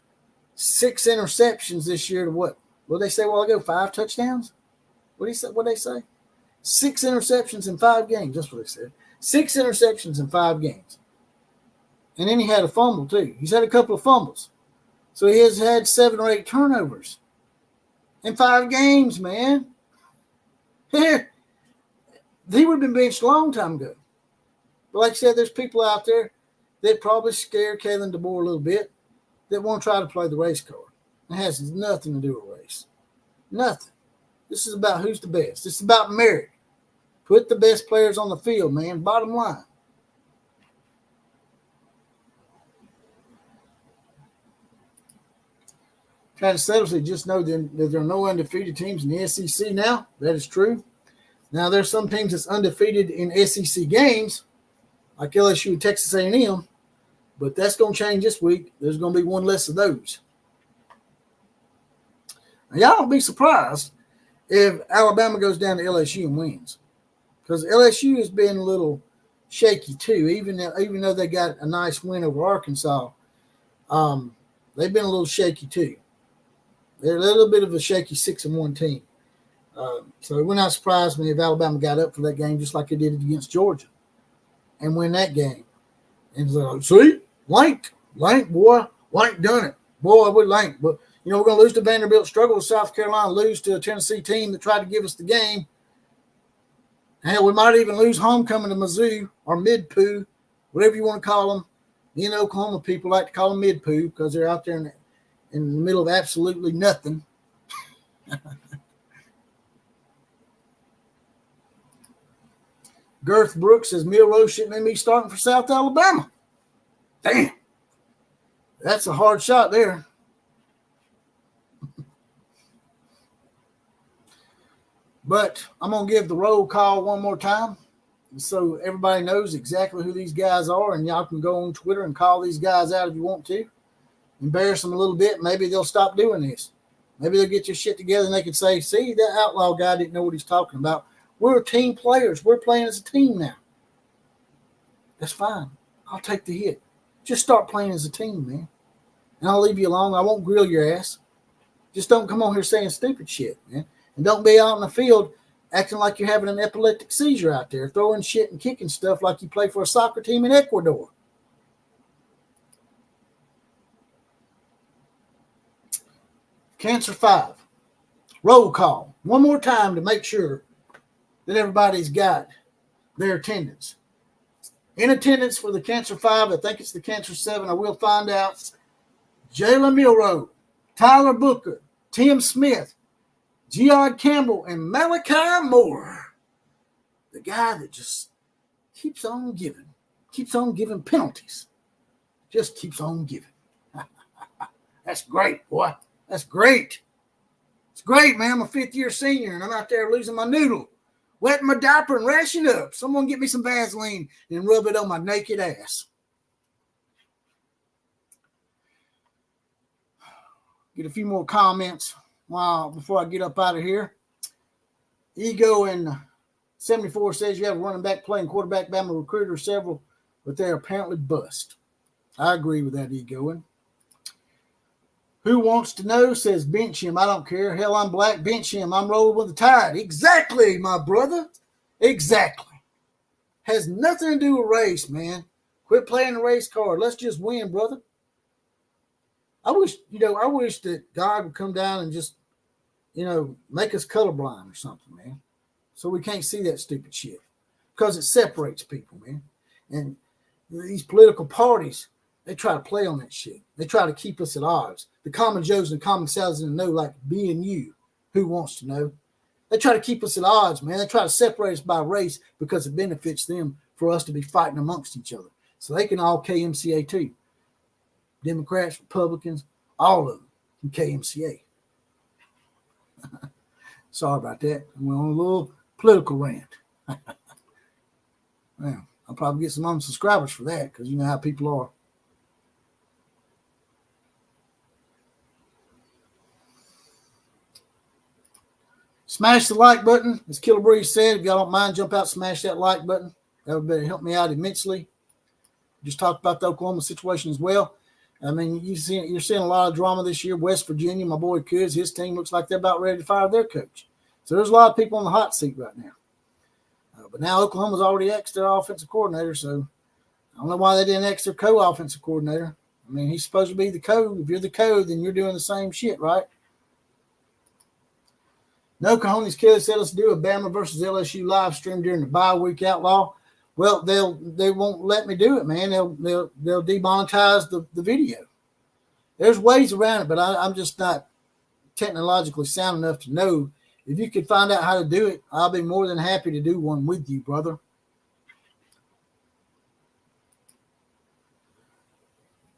6 interceptions this year to what? What did they say a while ago? 5 touchdowns? What did they say? 6 interceptions in 5 games. That's what they said. 6 interceptions in 5 games. And then he had a fumble, too. He's had a couple of fumbles. So he has had 7 or 8 turnovers in 5 games, man. He would have been benched a long time ago. But like I said, there's people out there that probably scare Kalen DeBoer a little bit that want to try to play the race card. It has nothing to do with race. Nothing. This is about who's the best. This is about merit. Put the best players on the field, man. Bottom line. Kind of settles it. Just know that there are no undefeated teams in the SEC now. That is true. Now, there's some teams that's undefeated in SEC games, like LSU and Texas A&M, but that's going to change this week. There's going to be one less of those. Now, y'all don't be surprised if Alabama goes down to LSU and wins, because LSU has been a little shaky too. Even though they got a nice win over Arkansas, they've been a little shaky too. They're a little bit of a shaky 6-1 team. So it would not surprise me if Alabama got up for that game just like they did against Georgia and win that game. And so, see, Lank, boy, Lank done it. Boy, we're Lank. But, we're going to lose to Vanderbilt, struggle with South Carolina, lose to a Tennessee team that tried to give us the game. Hell, we might even lose homecoming to Mizzou or Mid-Poo, whatever you want to call them. Me and Oklahoma people like to call them Mid-Poo because they're out there in the middle of absolutely nothing. Girth Brooks says Milroe shouldn't be starting for South Alabama. Damn. That's a hard shot there. But I'm going to give the roll call one more time so everybody knows exactly who these guys are, and y'all can go on Twitter and call these guys out if you want to. Embarrass them a little bit. Maybe they'll stop doing this. Maybe they'll get your shit together and they can say, see, that outlaw guy didn't know what he's talking about. We're team players. We're playing as a team now. That's fine. I'll take the hit. Just start playing as a team, man. And I'll leave you alone. I won't grill your ass. Just don't come on here saying stupid shit, man. And don't be out in the field acting like you're having an epileptic seizure out there, throwing shit and kicking stuff like you play for a soccer team in Ecuador. Cancer 5. Roll call. One more time to make sure that everybody's got their attendance. In attendance for the Cancer 5, I think it's the Cancer 7, I will find out. Jalen Milroe, Tyler Booker, Tim Smith, Geod Campbell, and Malachi Moore. The guy that just keeps on giving penalties. Just keeps on giving. That's great, boy. That's great. It's great, man. I'm a fifth-year senior, and I'm out there losing my noodle, wetting my diaper and rashing up. Someone get me some Vaseline and rub it on my naked ass. Get a few more comments before I get up out of here. Ego in 74 says you have a running back playing quarterback, Bama recruiter several, but they're apparently bust. I agree with that, Ego. Who wants to know says bench him. I don't care. Hell, I'm black. Bench him. I'm rolling with the tide. Exactly, my brother. Exactly. Has nothing to do with race, man. Quit playing the race card. Let's just win, brother. I wish that God would come down and just, make us colorblind or something, man. So we can't see that stupid shit. Because it separates people, man. And these political parties, they try to play on that shit. They try to keep us at odds. The common Joes and the common thousands know, like me and you, who wants to know. They try to keep us at odds, man. They try to separate us by race because it benefits them for us to be fighting amongst each other. So they can all KMCA too. Democrats, Republicans, all of them can KMCA. Sorry about that. I went on a little political rant. Well, I'll probably get some unsubscribers for that because you know how people are. Smash the like button. As Killer Breeze said, if y'all don't mind, jump out, smash that like button. That would help me out immensely. Just talked about the Oklahoma situation as well. I mean, you're seeing a lot of drama this year. West Virginia, my boy Kuz, his team looks like they're about ready to fire their coach. So there's a lot of people on the hot seat right now. But now Oklahoma's already ex their offensive coordinator, so I don't know why they didn't ex their co-offensive coordinator. I mean, he's supposed to be the code. If you're the code, then you're doing the same shit, right? No Cojones Kelly said let's do a Bama versus LSU live stream during the bye week, Outlaw. Well, they won't let me do it, man. They'll demonetize the video. There's ways around it, but I'm just not technologically sound enough to know. If you could find out how to do it, I'll be more than happy to do one with you, brother.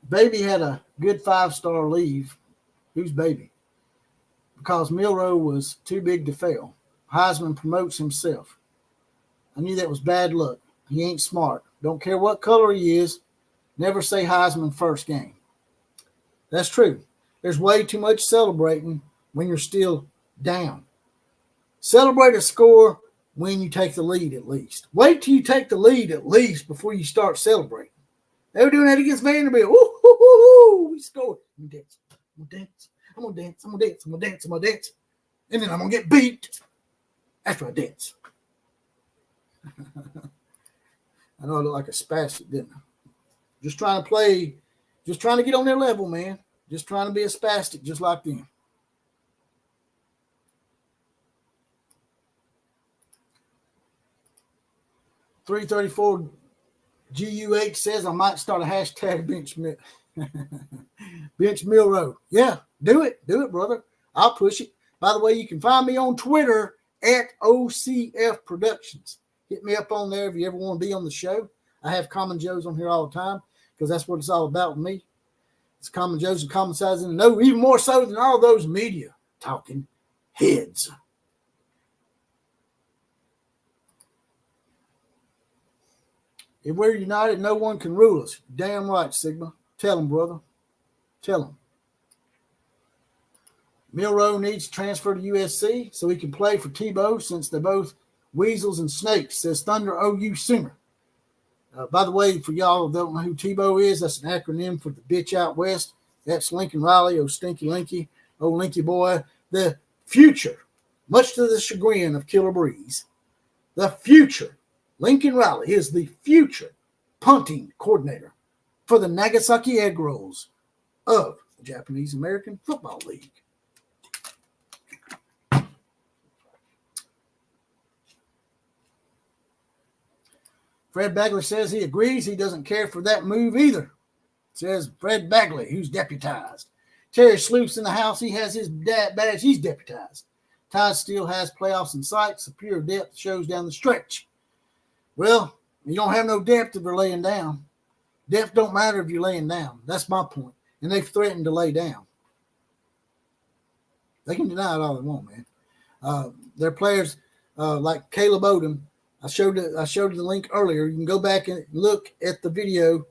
Baby had a good 5-star leave. Who's Baby? Because Milroe was too big to fail. Heisman promotes himself. I knew that was bad luck. He ain't smart. Don't care what color he is. Never say Heisman first game. That's true. There's way too much celebrating when you're still down. Celebrate a score when you take the lead at least. Wait till you take the lead at least before you start celebrating. They were doing that against Vanderbilt. Woo, woo, woo, woo. We scored. I'm going to dance. I'm going to dance. I'm going to dance. I'm going to dance. I'm going to dance. And then I'm going to get beat after I dance. I know I look like a spastic, didn't I? Just trying to play, just trying to get on their level, man. Just trying to be a spastic just like them. $334 GUH says I might start a hashtag bench Milroe. Yeah, do it. Do it, brother. I'll push it. By the way, you can find me on Twitter at OCF Productions. Hit me up on there if you ever want to be on the show. I have Common Joes on here all the time because that's what it's all about with me. It's Common Joes and Common Sizes, and no, even more so than all those media talking heads. If we're united, no one can rule us. Damn right, Sigma. Tell them, brother. Tell them. Milroe needs to transfer to USC so he can play for Tebow since they're both weasels and snakes, says Thunder OU Sooner. By the way, for y'all who don't know who Tebow is, that's an acronym for the bitch out west. That's Lincoln Riley, oh stinky Linky, oh Linky boy. The future, much to the chagrin of Killer Breeze, the future, Lincoln Riley is the future punting coordinator for the Nagasaki Egg Rolls of the Japanese American Football League. Fred Bagley says he agrees. He doesn't care for that move either. Says Fred Bagley, who's deputized. Terry Sloop's in the house. He has his badge. He's deputized. Tide still has playoffs in sight. Superior depth shows down the stretch. Well, you don't have no depth if you're laying down. Depth don't matter if you're laying down. That's my point. And they've threatened to lay down. They can deny it all they want, man. Their players like Caleb Odom. I showed you the link earlier. You can go back and look at the video.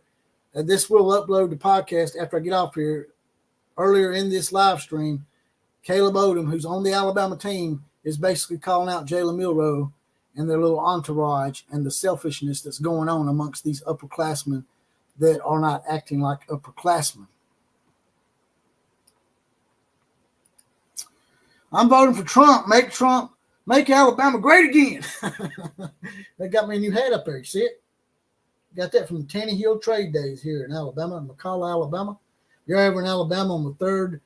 This will upload the podcast after I get off here. Earlier in this live stream, Caleb Odom, who's on the Alabama team, is basically calling out Jalen Milroe and their little entourage and the selfishness that's going on amongst these upperclassmen that are not acting like upperclassmen. I'm voting for Trump. Make Alabama great again. They got me a new hat up there. You see it? Got that from the Tannehill trade days here in Alabama, in McCalla, Alabama. You're over in Alabama on the third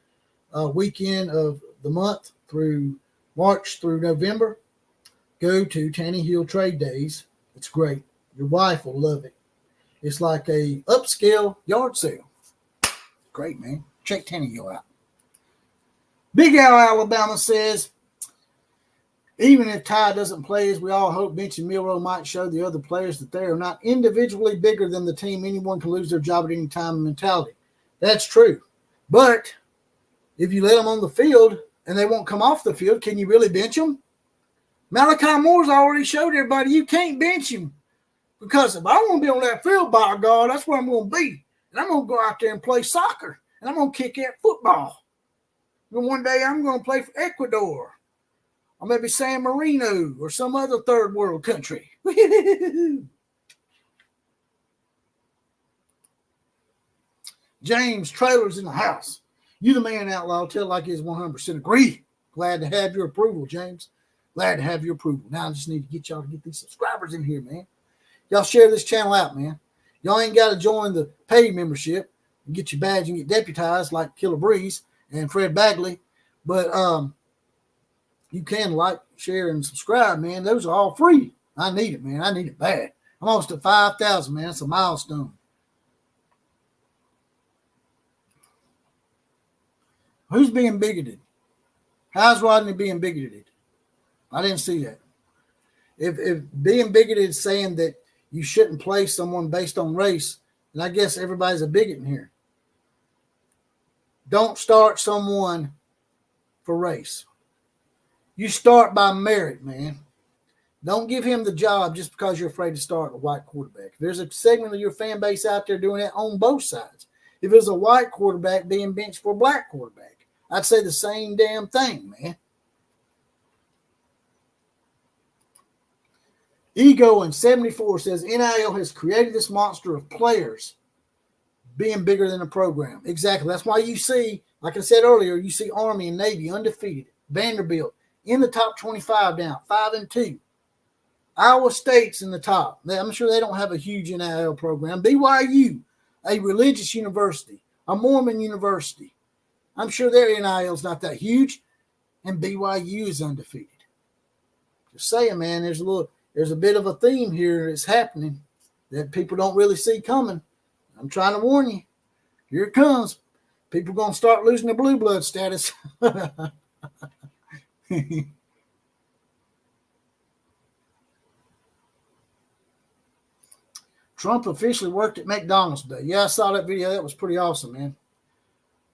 weekend of the month through March through November. Go to Tannehill trade days. It's great. Your wife will love it. It's like a upscale yard sale. Great, man. Check Tannehill out. Big Al Alabama says, even if Ty doesn't play, as we all hope, Bench and Milroe might show the other players that they are not individually bigger than the team. Anyone can lose their job at any time mentality. That's true. But if you let them on the field and they won't come off the field, can you really bench them? Malachi Moore's already showed everybody you can't bench him. Because if I want to be on that field, by God, that's where I'm going to be. And I'm going to go out there and play soccer. And I'm going to kick that football. And one day I'm going to play for Ecuador. Or maybe San Marino or some other third world country. James, trailers in the house. You the man, Outlaw. Tell like he's 100% agree. Glad to have your approval, James. Glad to have your approval. Now I just need to get y'all to get these subscribers in here, man. Y'all share this channel out, man. Y'all ain't got to join the paid membership and get your badge and get deputized like Killer Breeze and Fred Bagley. But you can like, share, and subscribe, man. Those are all free. I need it, man. I need it bad. I'm almost at 5,000, man. It's a milestone. Who's being bigoted? How's Rodney being bigoted? I didn't see that. If being bigoted is saying that you shouldn't play someone based on race, then I guess everybody's a bigot in here. Don't start someone for race. You start by merit, man. Don't give him the job just because you're afraid to start a white quarterback. There's a segment of your fan base out there doing that on both sides. If it was a white quarterback being benched for a black quarterback, I'd say the same damn thing, man. Ego in 74 says NIL has created this monster of players being bigger than the program. Exactly. That's why you see, like I said earlier, you see Army and Navy undefeated. Vanderbilt in the top 25 down, 5-2. Iowa State's in the top. I'm sure they don't have a huge NIL program. BYU, a religious university, a Mormon university. I'm sure their NIL is not that huge, and BYU is undefeated. Just saying, man, there's a bit of a theme here that's happening that people don't really see coming. I'm trying to warn you. Here it comes. People are going to start losing their blue blood status. Trump officially worked at McDonald's today. Yeah, I saw that video. That was pretty awesome, man.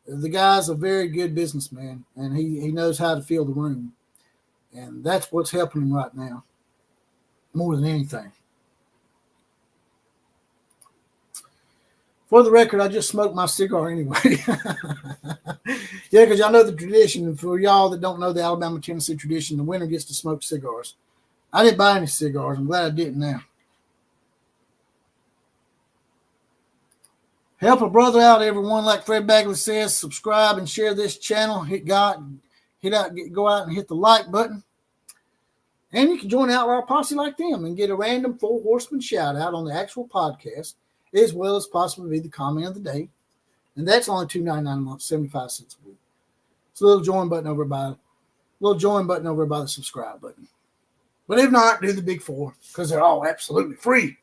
The guy's a very good businessman, and he knows how to fill the room. And that's what's helping him right now, more than anything. For the record, I just smoked my cigar anyway. Yeah, because y'all know the tradition. And for y'all that don't know the Alabama-Tennessee tradition, the winner gets to smoke cigars. I didn't buy any cigars. I'm glad I didn't now. Help a brother out, everyone. Like Fred Bagley says, subscribe and share this channel. Go out and hit the like button. And you can join Outlaw Posse like them and get a random 4 Horsemen shout out on the actual podcast, as well as possibly be the comment of the day. And that's only $2.99 a month, 75 cents a week. It's a little join button over by the subscribe button. But if not, do the big 4 because they're all absolutely free.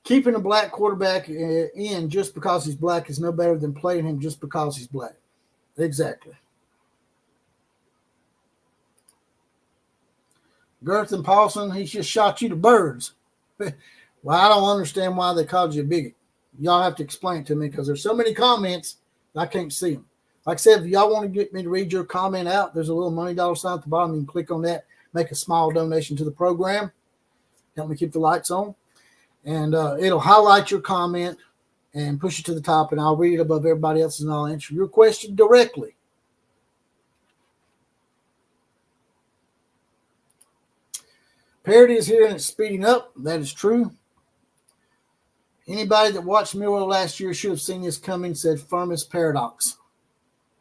Keeping a black quarterback in just because he's black is no better than playing him just because he's black. Exactly. Girth and Paulson, he just shot you to birds. Well, I don't understand why they called you a bigot. Y'all have to explain it to me because there's so many comments I can't see them. Like I said, if y'all want to get me to read your comment out, there's a little money $sign at the bottom. You can click on that, make a small donation to the program. Help me keep the lights on. And it'll highlight your comment and push it to the top, and I'll read it above everybody else's, and I'll answer your question directly. Parity is here, and it's speeding up. That is true. Anybody that watched Milroe last year should have seen this coming, said Firmus Paradox.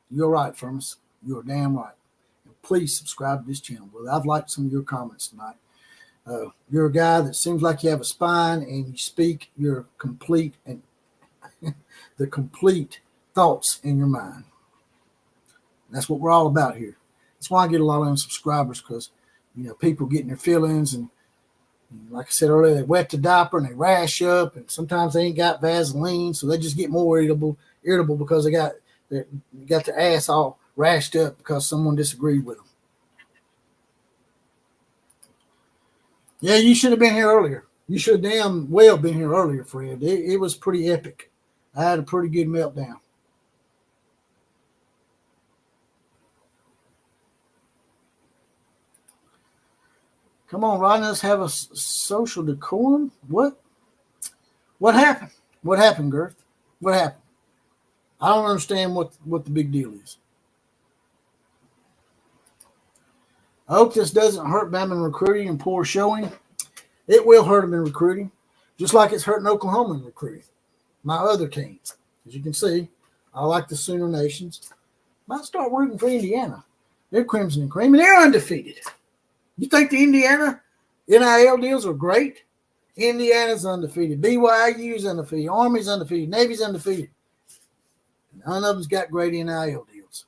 You're right, Firmus. You're damn right. And please subscribe to this channel, brother. I've liked some of your comments tonight. You're a guy that seems like you have a spine and you speak your complete and the complete thoughts in your mind. That's what we're all about here. That's why I get a lot of unsubscribers because, people getting their feelings and like I said earlier, they wet the diaper and they rash up and sometimes they ain't got Vaseline, so they just get more irritable because they got their ass all rashed up because someone disagreed with them. Yeah, you should have been here earlier. You should have damn well been here earlier, Fred. It was pretty epic. I had a pretty good meltdown. Come on, Rodney, let's have a social decorum. What? What happened? What happened, Girth? What happened? I don't understand what the big deal is. I hope this doesn't hurt Bama in recruiting and poor showing. It will hurt them in recruiting, just like it's hurting Oklahoma in recruiting. My other teams, as you can see, I like the Sooner Nations. Might start rooting for Indiana. They're crimson and cream, and they're undefeated. You think the Indiana NIL deals are great? Indiana's undefeated. BYU's undefeated. Army's undefeated. Navy's undefeated. None of them's got great NIL deals.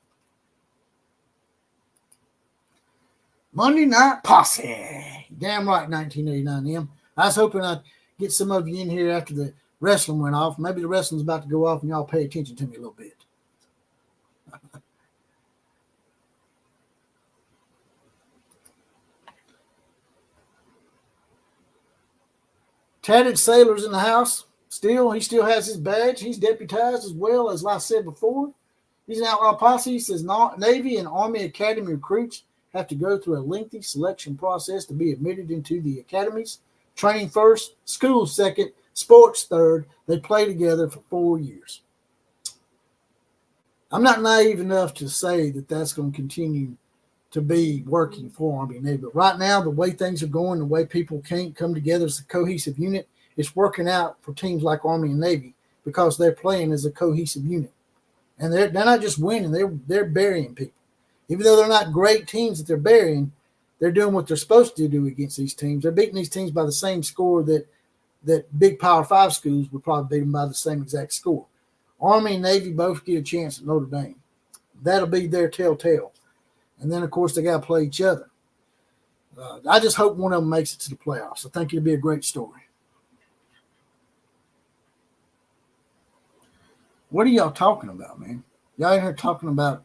Monday Night Posse. Damn right, 1989 M. I was hoping I'd get some of you in here after the wrestling went off. Maybe the wrestling's about to go off and y'all pay attention to me a little bit. Tatted Sailor's in the house. He still has his badge. He's deputized as well, as I said before. He's an Outlaw Posse. He says Navy and Army Academy recruits have to go through a lengthy selection process to be admitted into the academies. Training first, school second, sports third. They play together for 4 years. I'm not naive enough to say that that's going to continue to be working for Army and Navy. But right now, the way things are going, the way people can't come together as a cohesive unit, it's working out for teams like Army and Navy because they're playing as a cohesive unit. And they're not just winning, they're burying people. Even though they're not great teams that they're burying, they're doing what they're supposed to do against these teams. They're beating these teams by the same score that big Power 5 schools would probably beat them by the same exact score. Army and Navy both get a chance at Notre Dame. That'll be their telltale. And then, of course, they got to play each other. I just hope one of them makes it to the playoffs. I think it'll be a great story. What are y'all talking about, man? Y'all in here talking about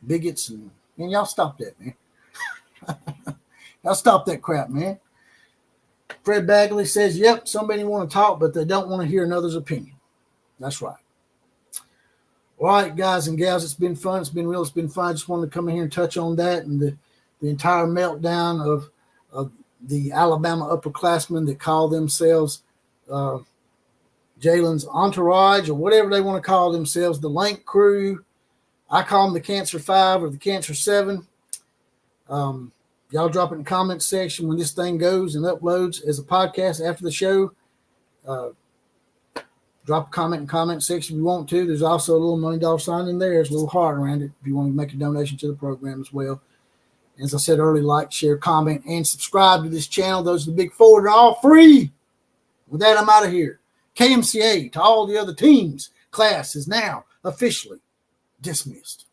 bigots and y'all stop that, man. Y'all stop that crap, man. Fred Bagley says, yep, somebody want to talk, but they don't want to hear another's opinion. That's right. All right, guys and gals, it's been fun. It's been real. It's been fun. I just wanted to come in here and touch on that and the entire meltdown of the Alabama upperclassmen that call themselves Jalen's entourage or whatever they want to call themselves, the Lank Crew. I call them the Cancer 5 or the Cancer 7. Y'all drop it in the comments section when this thing goes and uploads as a podcast after the show. Drop a comment in the comment section if you want to. There's also a little $money sign in there. There's a little heart around it if you want to make a donation to the program as well. As I said earlier, like, share, comment, and subscribe to this channel. Those are the big four. They're all free. With that, I'm out of here. KMCA to all the other teams. Class is now officially dismissed.